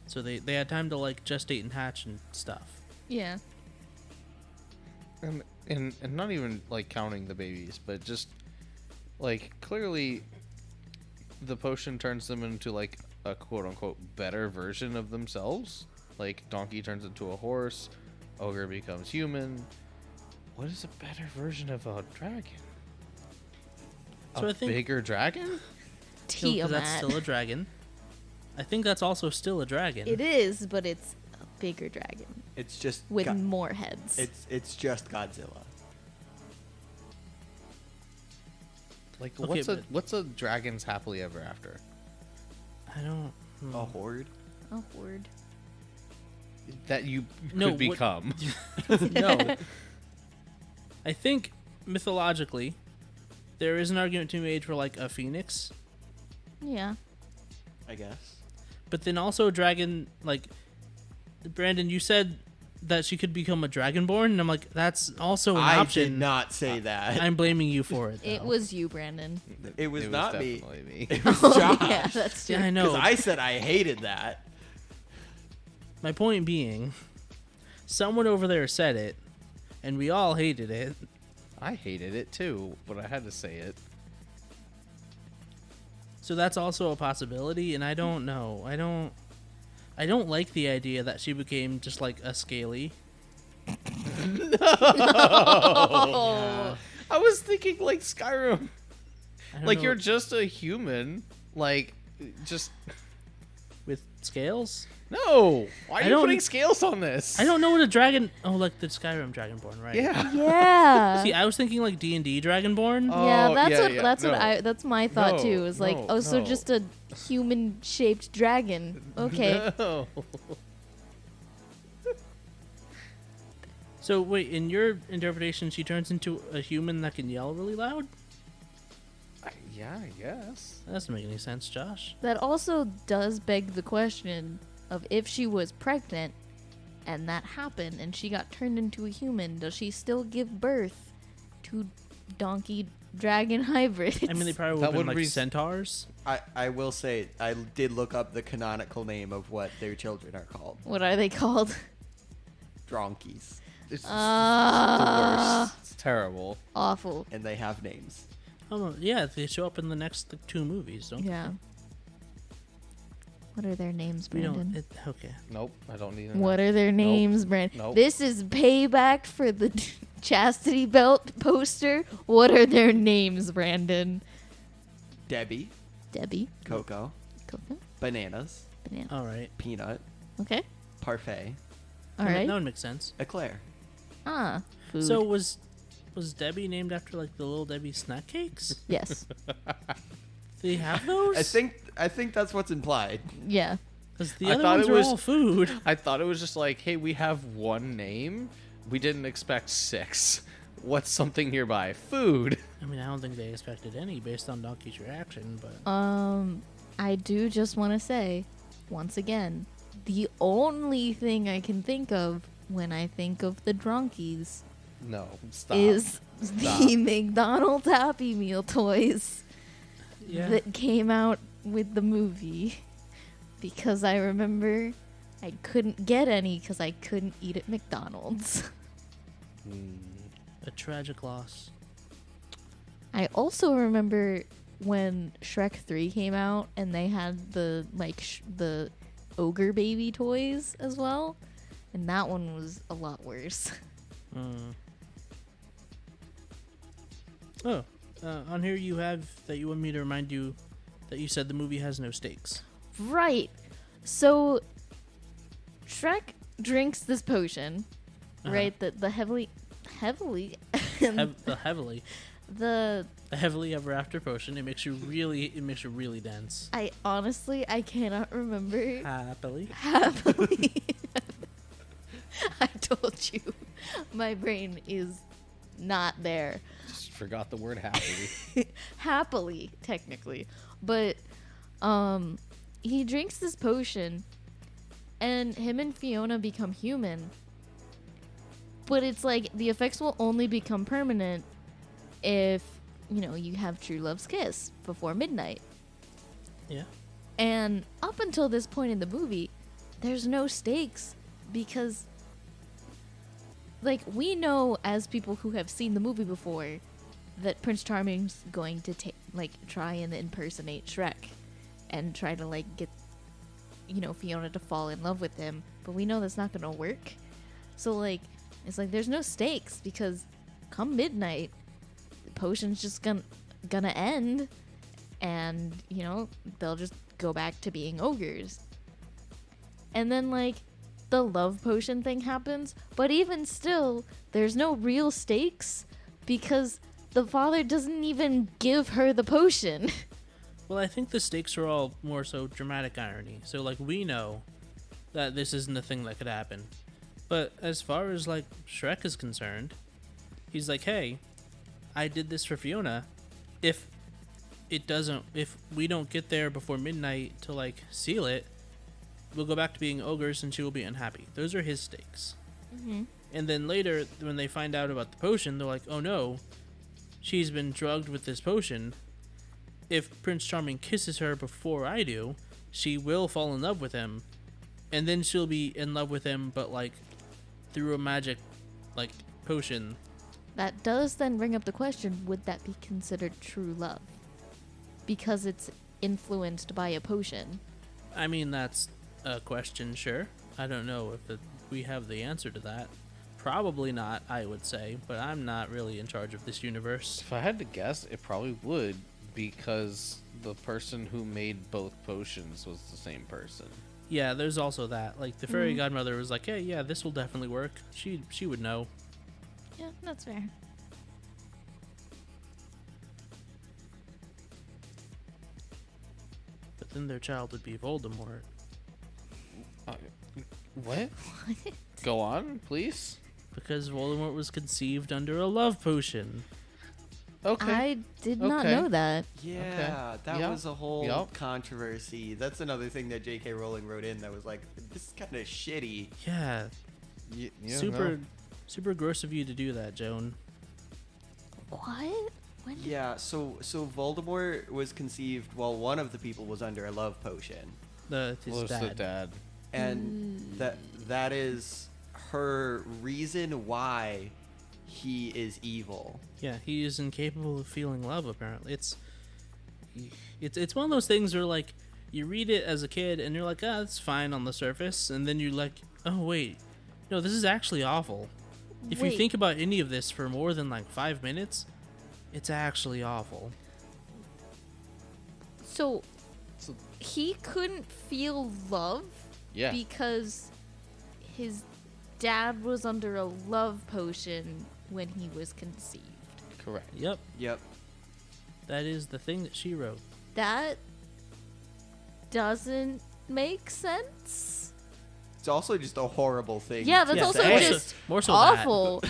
So they had time to, like, gestate and hatch and stuff. Yeah. and not even like counting the babies, but just like clearly the potion turns them into like a quote unquote better version of themselves. Like donkey turns into a horse, ogre becomes human. What is a better version of a dragon? So I think Bigger dragon? no, 'cause Tiamat. that's still a dragon. I think that's also still a dragon. It is, but it's a bigger dragon It's just with Go- more heads. it's just Godzilla. Like Okay, what's a dragon's happily ever after? I don't. A horde. a horde. That you No, could what- become. No. I think mythologically, there is an argument to be made for like a phoenix, Yeah. I guess. but then also a dragon. Like Brandon, you said that she could become a dragonborn, and I'm like, that's also an I option. did not say that. I'm blaming you for it. It though. was you, Brandon. It was not me. definitely me. It was Oh, Josh. yeah, that's true. Yeah, I Because know. I said I hated that. My point being, someone over there said it, and we all hated it. I hated it too, but I had to say it. So that's also a possibility, and I don't know. I don't like the idea that she became just like a scaly. Oh. I was thinking like Skyrim. I don't Like know, you're just a human. Like just with scales. no. Why are I you don't- putting scales on this? I don't know what a dragon. Oh, like the Skyrim Dragonborn, right? Yeah. Yeah. See, I was thinking like D&D Dragonborn. Oh, Yeah, that's yeah, what yeah. that's what No. that's my thought No, too. Is like, no, oh, so no. just a human-shaped dragon. Okay. No. So wait, in your interpretation, she turns into a human that can yell really loud? Yeah, I guess. That doesn't make any sense, Josh. That also does beg the question of if she was pregnant and that happened and she got turned into a human, does she still give birth to donkey dragon hybrids? I mean, they probably would That have been would like be- centaurs. I will say I did look up the canonical name of what their children are called. What are they called? Dronkies. It's the Ah, worst. It's terrible. awful. And they have names. Oh no, yeah, they show up in the next like, 2 movies, don't Yeah. What are their names, we? Brandon? Don't. Okay. Nope, I don't need to know. What are their names, Brandon? Nope. This is payback for the chastity belt poster. What are their names, Brandon? Debbie, Debbie, Coco, Coco, Bananas, Banana. All right. Peanut, Okay. Parfait, All right. That would make sense. Eclair. Ah. Food. So was Debbie named after like the little Debbie snack cakes? yes. They have those? I think that's what's implied. Yeah. Because the I other thought ones it are was- all food. I thought it was just like, hey, we have one name. We didn't expect 6. What's something nearby? Food. I mean, I don't think they expected any based on Donkey's reaction, but I do just want to say, once again, the only thing I can think of when I think of the Dronkies No, stop. is Stop. the McDonald's Happy Meal toys yeah. that came out with the movie. Because I remember I couldn't get any because I couldn't eat at McDonald's. A tragic loss. I also remember when Shrek 3 came out and they had the the ogre baby toys as well, and that one was a lot worse. Oh, on here you have that you want me to remind you that you said the movie has no stakes. Right. So Shrek drinks this potion, Uh-huh. right? The heavily Heavily. the The heavily ever after potion. It makes you really dense. I cannot remember Happily. happily. I told you, my brain is not there. Just forgot the word happily. Happily, technically, but he drinks this potion, and him and Fiona become human. But it's like the effects will only become permanent if you have true love's kiss before midnight. Yeah. And up until this point in the movie, there's no stakes because like, we know as people who have seen the movie before that Prince Charming's going to try and impersonate Shrek and try to like get, you know, Fiona to fall in love with him, but we know that's not gonna work. So like, it's like there's no stakes because come midnight, the potion's just gonna end, and you know they'll just go back to being ogres. And then like the love potion thing happens, but even still, there's no real stakes because the father doesn't even give her the potion. Well, I think the stakes are all more so dramatic irony. So, like, we know that this isn't a thing that could happen. But as far as, like, Shrek is concerned, he's like, hey, I did this for Fiona. If we don't get there before midnight to, like, seal it, we'll go back to being ogres and she will be unhappy. Those are his stakes. Mm-hmm. And then later, when they find out about the potion, they're like, oh no, she's been drugged with this potion. If Prince Charming kisses her before I do, she will fall in love with him. And then she'll be in love with him, but like through a magic like potion. That does then bring up the question, would that be considered true love? Because it's influenced by a potion. I mean, that's a question, sure. I don't know if we have the answer to that. Probably not, I would say, but I'm not really in charge of this universe. If I had to guess, it probably would, because the person who made both potions was the same person. Yeah, there's also that. Like, the fairy godmother was like, hey, yeah, this will definitely work. She would know. Yeah, that's fair. But then their child would be Voldemort. What? Go on, please. Because Voldemort was conceived under a love potion. Okay. I did not Okay. know that. Yeah, that Yep. was a whole Yep. controversy. That's another thing that J.K. Rowling wrote in that was like, this is kind of shitty. Yeah, super gross of you to do that, Joan. What? When did Yeah, so Voldemort was conceived while one of the people was under a love potion, His Was dad. the dad. and that is her reason why he is evil. Yeah, he is incapable of feeling love. Apparently, it's one of those things where like you read it as a kid and you're like, ah, it's fine on the surface, and then you're like, oh wait, no, this is actually awful. If you Wait. think about any of this for more than like 5 minutes, it's actually awful. So So- he couldn't feel love Yeah. because his dad was under a love potion when he was conceived. Correct. Yep, Yep. that is the thing that she wrote. That doesn't make sense. It's also just a horrible thing. Yeah, that's Yeah, also more just so, more so that. awful.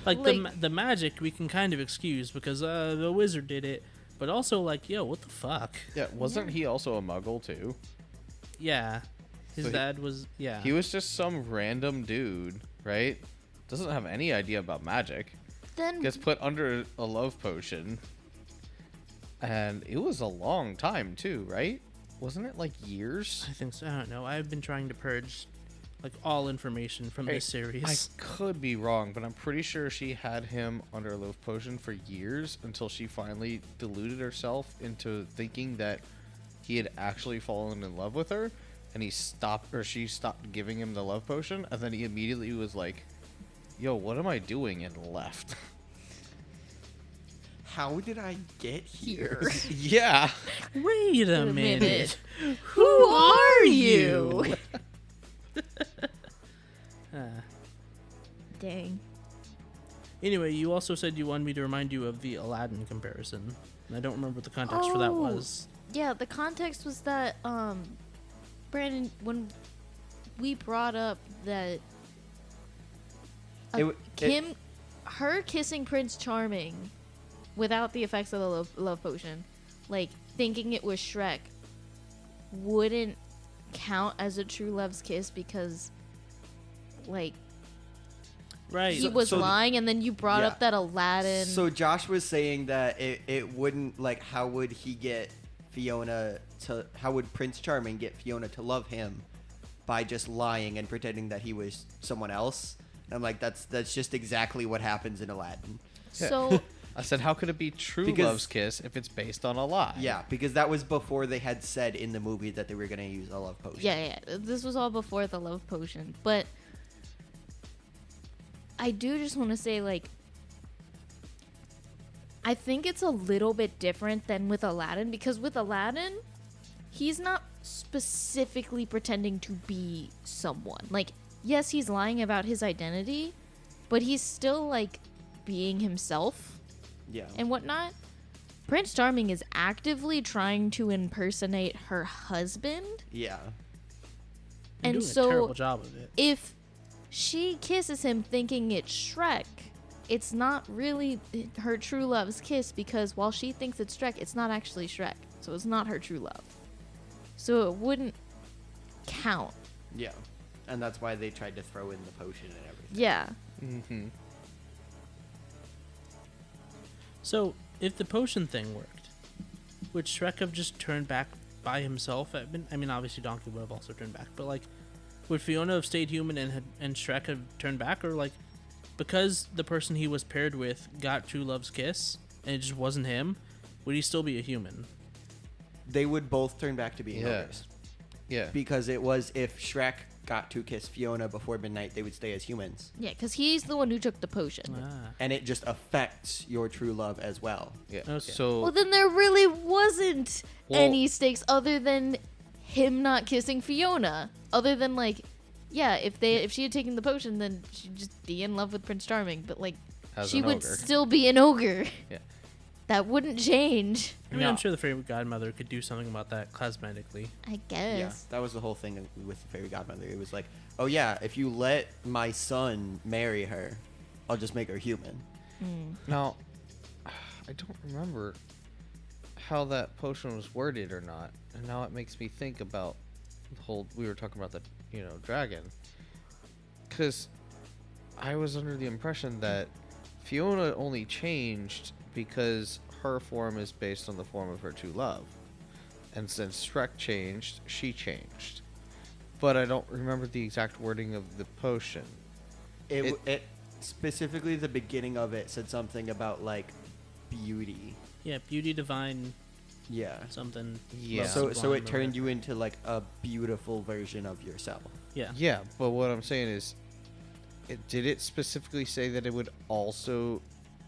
Like, Like- the magic we can kind of excuse because the wizard did it, but also like, yo, what the fuck? Yeah. Wasn't he also a muggle too? Yeah, his So he- dad was. Yeah, He was just some random dude, right? Doesn't have any idea about magic. Then Gets put under a love potion. And it was a long time too, right? Wasn't it like years? I think so. I don't know. I've been trying to purge like all information from this series. I could be wrong, but I'm pretty sure she had him under a love potion for years until she finally deluded herself into thinking that he had actually fallen in love with her, and she stopped giving him the love potion, and then he immediately was like, yo, what am I doing? And left. How did I get here? Yeah. Wait a a minute. minute. Who are you? dang. Anyway, you also said you wanted me to remind you of the Aladdin comparison. And I don't remember what the context for that Oh. was. Yeah, the context was that Brandon, when we brought up that her kissing Prince Charming without the effects of the love potion, like thinking it was Shrek, wouldn't count as a true love's kiss because like Right. he was so the- lying, and then you brought yeah. up that Aladdin. So Josh was saying that it wouldn't, like, how would he get Fiona to, how would Prince Charming get Fiona to love him by just lying and pretending that he was someone else? I'm like, that's just exactly what happens in Aladdin. Yeah. So I said, how could it be true Because- love's kiss if it's based on a lie? Yeah, because that was before they had said in the movie that they were going to use a love potion. yeah, this was all before the love potion, but I do just want to say, like, I think it's a little bit different than with Aladdin, because with Aladdin, he's not specifically pretending to be someone. Like, yes, he's lying about his identity, but he's still, like, being himself Yeah. and whatnot. Prince Charming is actively trying to impersonate her husband. Yeah. You're And doing so a terrible job of it. if she kisses him thinking it's Shrek, it's not really her true love's kiss, because while she thinks it's Shrek, it's not actually Shrek. So it's not her true love. So it wouldn't count. Yeah. And that's why they tried to throw in the potion and everything. Yeah. Mm-hmm. So, if the potion thing worked, would Shrek have just turned back by himself? I mean, obviously Donkey would have also turned back, but like, would Fiona have stayed human and Shrek have turned back, or like, because the person he was paired with got true love's kiss and it just wasn't him, would he still be a human? They would both turn back to being Yeah. ogres. Yeah. Because it was, if Shrek got to kiss Fiona before midnight, they would stay as humans. Yeah, because he's the one who took the potion. Ah, And it just affects your true love as well. Yeah. Okay. So Well, then there really wasn't Well- any stakes other than him not kissing Fiona. Other than, like, yeah, if she had taken the potion, then she'd just be in love with Prince Charming. But, like, as she an would ogre. still be an ogre. Yeah. That wouldn't change, I mean, No. I'm sure the fairy godmother could do something about that cosmetically. I Yeah, guess. that was the whole thing with the fairy godmother. It was like, oh yeah, if you let my son marry her, I'll just make her human. Now, I don't remember how that potion was worded or not, and now it makes me think about the whole. We were talking about the, dragon, because I was under the impression that Fiona only changed because her form is based on the form of her true love, and since Shrek changed, she changed. But I don't remember the exact wording of the potion. It specifically, the beginning of it said something about like beauty. Yeah, beauty divine Yeah. something. Yeah. So sublime it or turned you whatever. into like a beautiful version of yourself. Yeah. Yeah, but what I'm saying is, did it specifically say that it would also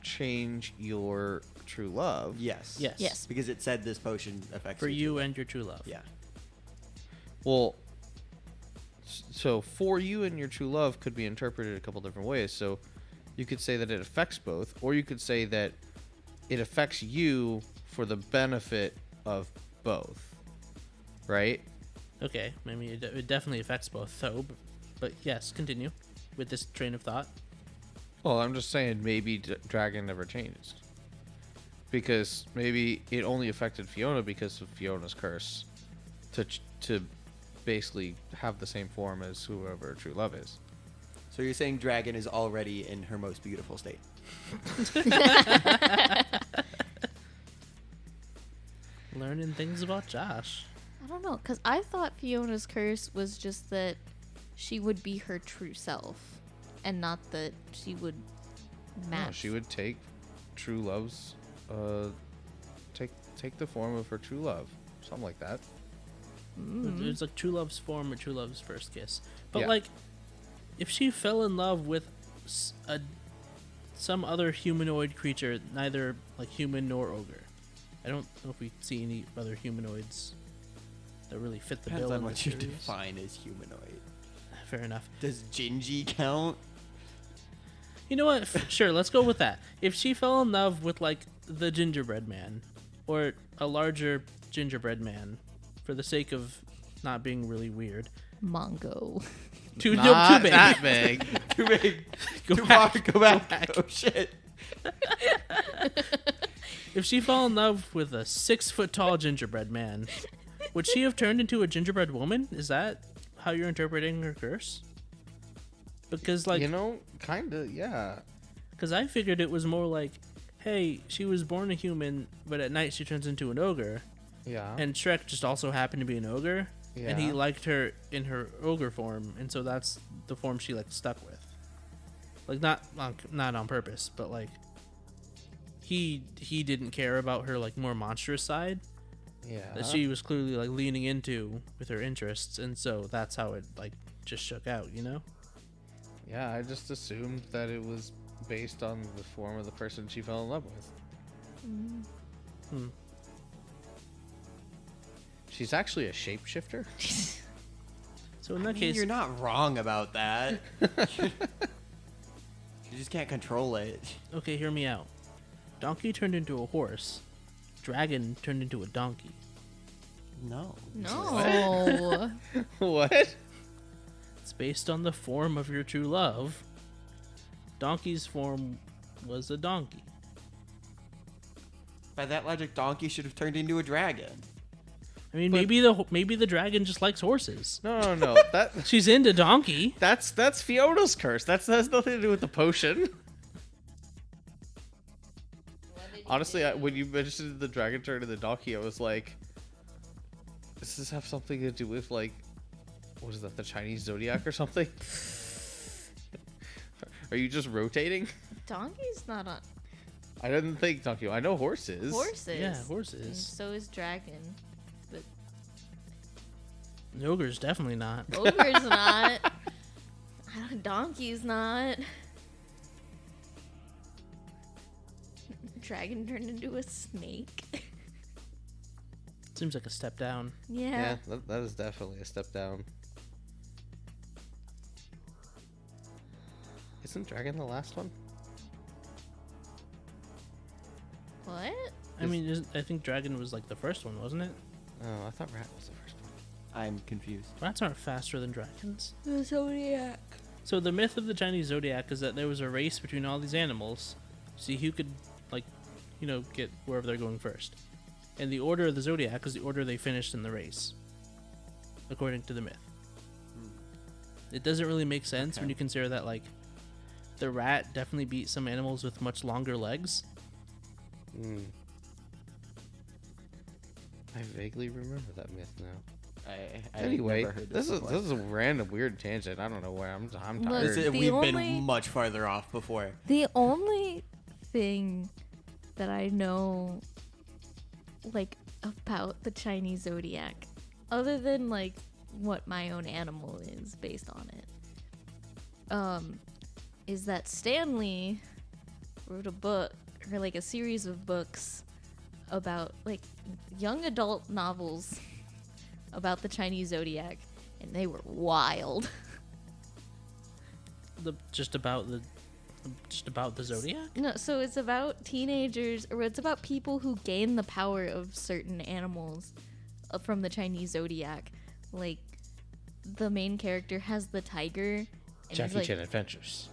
change your true love? Yes. Yes. Yes. Because it said this potion affects For your you true love. and your true love. Yeah. Well, so for you and your true love could be interpreted a couple different ways. So you could say that it affects both, or you could say that it affects you for the benefit of both. Right? Okay. I mean, it definitely affects both, though. But yes, continue with this train of thought. Well, I'm just saying maybe Dragon never changed. Because maybe it only affected Fiona because of Fiona's curse to basically have the same form as whoever her true love is. So you're saying Dragon is already in her most beautiful state. Learning things about Josh. I don't know, because I thought Fiona's curse was just that she would be her true self, and not that she would match. No, she would take true love's take the form of her true love. Something like that. It's like true love's form or true love's first kiss. But Yeah. like, if she fell in love with some other humanoid creature, neither like human nor ogre, I don't know if we see any other humanoids that really fit the Depends bill. on in what the you series. define as humanoid. Fair enough. Does Gingy count? You know what? Sure, let's go with that. If she fell in love with like the gingerbread man, or a larger gingerbread man, for the sake of not being really weird, Mongo. too Not big. that big. Too big. Go Too back. far. Go back. Oh shit. If she fell in love with a 6 foot tall gingerbread man, would she have turned into a gingerbread woman? Is that how you're interpreting her curse? Because like, Kinda, yeah. because I figured it was more like, hey, she was born a human, but at night she turns into an ogre, Yeah. and Shrek just also happened to be an ogre, and he Yeah. liked her in her ogre form, and so that's the form she like stuck with. Like not on purpose, but like he didn't care about her like more monstrous side Yeah. that she was clearly like leaning into with her interests, and so that's how it like just shook out, you know? Yeah, I just assumed that it was based on the form of the person she fell in love with. Hmm. She's actually a shapeshifter. So in that case, you're not wrong about that. You just can't control it. okay, hear me out. Donkey turned into a horse. Dragon turned into a donkey. No. No. What? It's based on the form of your true love. Donkey's form was a donkey. By that logic, Donkey should have turned into a dragon. I mean, But- maybe the dragon just likes horses. No. That She's into donkey. that's Fiona's curse. That has nothing to do with the potion. Honestly, when you mentioned the dragon turn to the donkey, I was like, does this have something to do with like, what is that, the Chinese zodiac or something? Are you just rotating? Donkey's not on I didn't think donkey. I know horses. horses. Yeah, And horses. so is dragon. But Ogre's definitely not. ogre's not. Donkey's not. Dragon turned into a snake. Seems like a step down. Yeah, that is definitely a step down. Isn't dragon the last one? What? I mean, I think dragon was like the first one, wasn't it? Oh, I thought rat was the first one. I'm confused. Rats aren't faster than dragons. The zodiac. So the myth of the Chinese zodiac is that there was a race between all these animals, see who could, like, you know, get wherever they're going first. And the order of the zodiac is the order they finished in the race, according to the myth. It doesn't really make sense when Okay. you consider that, like, the rat definitely beat some animals with much longer legs. I vaguely remember that myth now. I Anyway, never heard this before. is a random weird tangent. I don't know where I'm Look, tired. The We've only- been much farther off before. The only thing that I know, like, about the Chinese zodiac, other than, like, what my own animal is based on it, is that Stanley wrote a book, or, like, a series of books about, like, young adult novels about the Chinese zodiac, and they were wild. Just about the zodiac. No, so it's about teenagers, or it's about people who gain the power of certain animals from the Chinese zodiac. Like, the main character has the tiger. And he's Jackie like, Chan Adventures.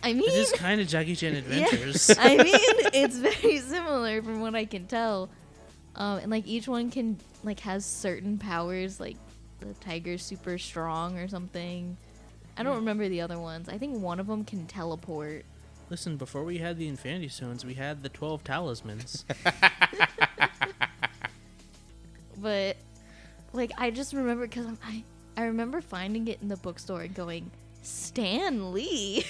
I mean, It is kind of Jackie Chan yeah, Adventures. I mean, it's very similar from what I can tell. And like each one can like has certain powers. Like the tiger's super strong or something. I don't remember the other ones. I think one of them can teleport. Listen, before we had the Infinity Stones, we had the 12 talismans. But like I just remember because I remember finding it in the bookstore and going, Stan Lee.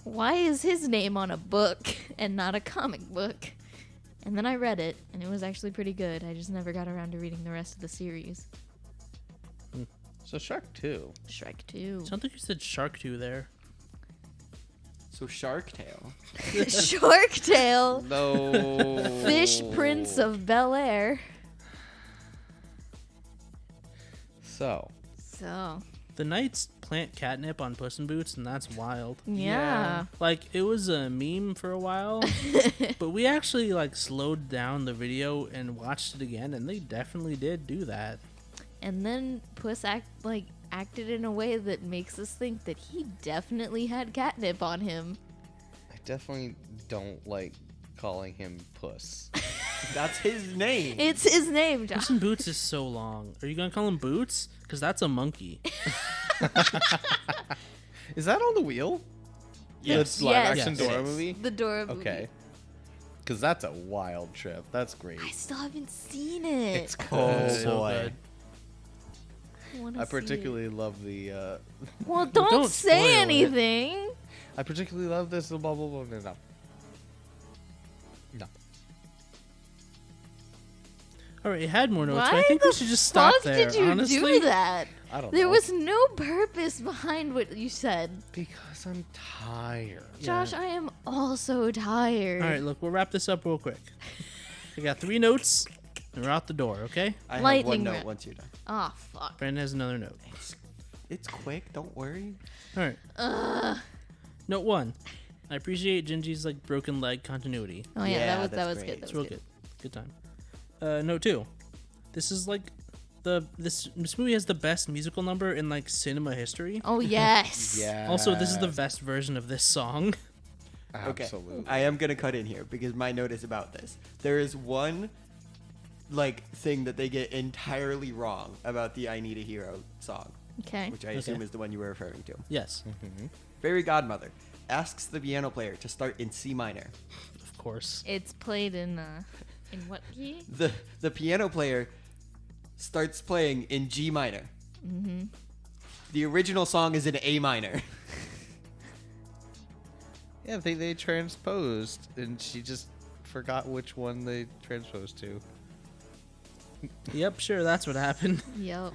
Why is his name on a book and not a comic book? And then I read it, and it was actually pretty good. I just never got around to reading the rest of the series. So Shrek 2. Shrek 2. Sounds like you said Shark 2 there. So Shark Tale. Shark Tale. No. Fish Prince of Bel Air. So, The knights plant catnip on Puss in Boots, and that's wild. Yeah. Like, it was a meme for a while, but we actually, like, slowed down the video and watched it again, and they definitely did do that. And then Puss acted in a way that makes us think that he definitely had catnip on him. I definitely don't like calling him Puss. That's his name. It's his name, Josh. Puss in Boots is so long. Are you gonna call him Boots? Because that's a monkey. Is that on the wheel? Yes. The live Yes. action Yes. Dora movie? The Dora movie. Okay. Because that's a wild trip. That's great. I still haven't seen it. It's Oh, good. So boy. good. I particularly love the. Well, don't say spoil it. anything. I particularly love this. Blah blah blah. No. No. All right, it had more notes, Why but I think the we should just stop fuck there. did you honestly, do that? I don't There know. was no purpose behind what you said. Because I'm tired. Josh, I am also tired. All right, look, we'll wrap this up real quick. I got 3 notes, and we're out the door. Okay? I have Lightning one note round. once you're done. Oh, fuck. Brandon has another note. It's quick. Don't worry. All right. Note 1. I appreciate Gingy's like broken leg continuity. Oh, yeah, Yeah, that that's was great. good. That It's was real good. good. Good time. Note 2. This is like this movie has the best musical number in like cinema history. Oh, yes. Yeah. Also, this is the best version of this song. Okay. Absolutely. I am gonna cut in here because my note is about this. There is one like thing that they get entirely wrong about the "I Need a Hero" song, Okay. which I assume Okay. is the one you were referring to. Yes, Fairy Godmother asks the piano player to start in C minor. of course. It's played in what key? The piano player starts playing in G minor. Mm-hmm. The original song is in A minor. Yeah, they transposed, and she just forgot which one they transposed to. Yep, sure, that's what happened. Yup.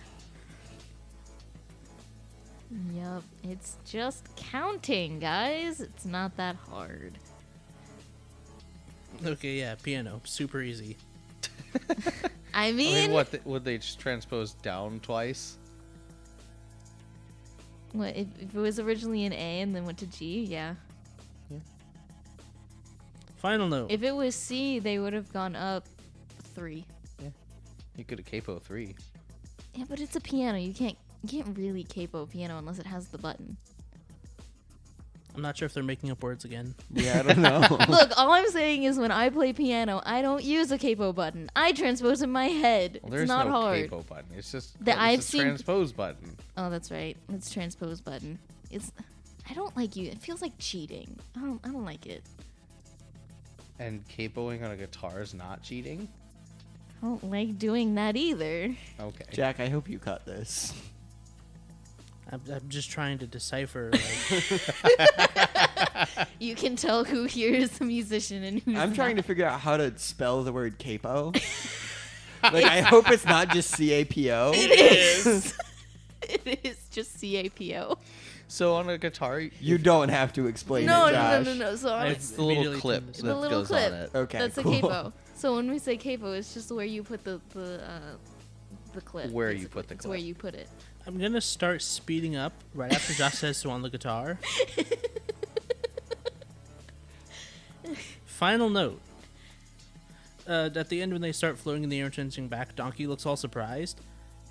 Yup. It's just counting, guys. It's not that hard. Okay, yeah, piano, super easy. I I mean, mean, what would they just transpose down twice? what, if it was originally an A and then went to G, yeah. Final note. If it was C, they would have gone up 3. You could have capo 3. Yeah, but it's a piano. You can't really capo a piano unless it has the button. I'm not sure if they're making up words again. Yeah, I don't know. Look, all I'm saying is when I play piano, I don't use a capo button. I transpose in my head. Well, It's there's not no hard. capo button. It's just That it's I've a seen- transpose button. Oh, that's right. It's transpose button. It's. I don't like you. It feels like cheating. I don't like it. And capoing on a guitar is not cheating. I don't like doing that either. Okay. Jack, I hope you cut this. I'm just trying to decipher. Like, You can tell who here is a musician and who's I'm trying to not. figure out how to spell the word capo. Like, I hope it's not just C-A-P-O. It is. It is just CAPO. So on a guitar, You don't have to explain No, it, no, Josh. no, no, no. So I- I'm, it's the little Immediately clip turned this- that The little goes clip. on it. Okay, that's cool. a capo. So when we say capo, it's just where you put the clip. Where you basically. put the It's where clip. you put it. I'm gonna start speeding up right after Josh says so on the guitar. Final note. At the end, when they start floating in the air and changing back, Donkey looks all surprised,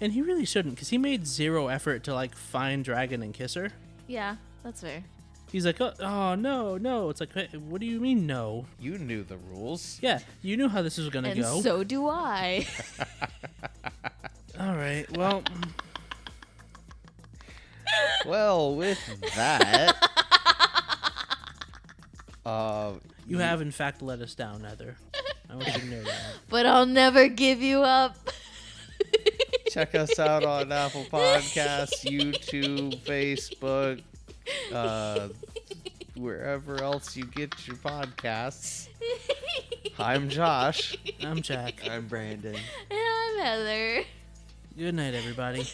and he really shouldn't, because he made 0 effort to like find Dragon and kiss her. Yeah, that's fair. He's like, oh no, no. It's like, hey, what do you mean no? You knew the rules. Yeah, you knew how this was gonna And go. so do I. All right, well, Well, with that, you have in fact let us down, Heather. I want you to know that. But I'll never give you up. check us out on Apple Podcasts, YouTube, Facebook, wherever else you get your podcasts. I'm Josh. I'm Jack. I'm Brandon. And I'm Heather. Good night, everybody.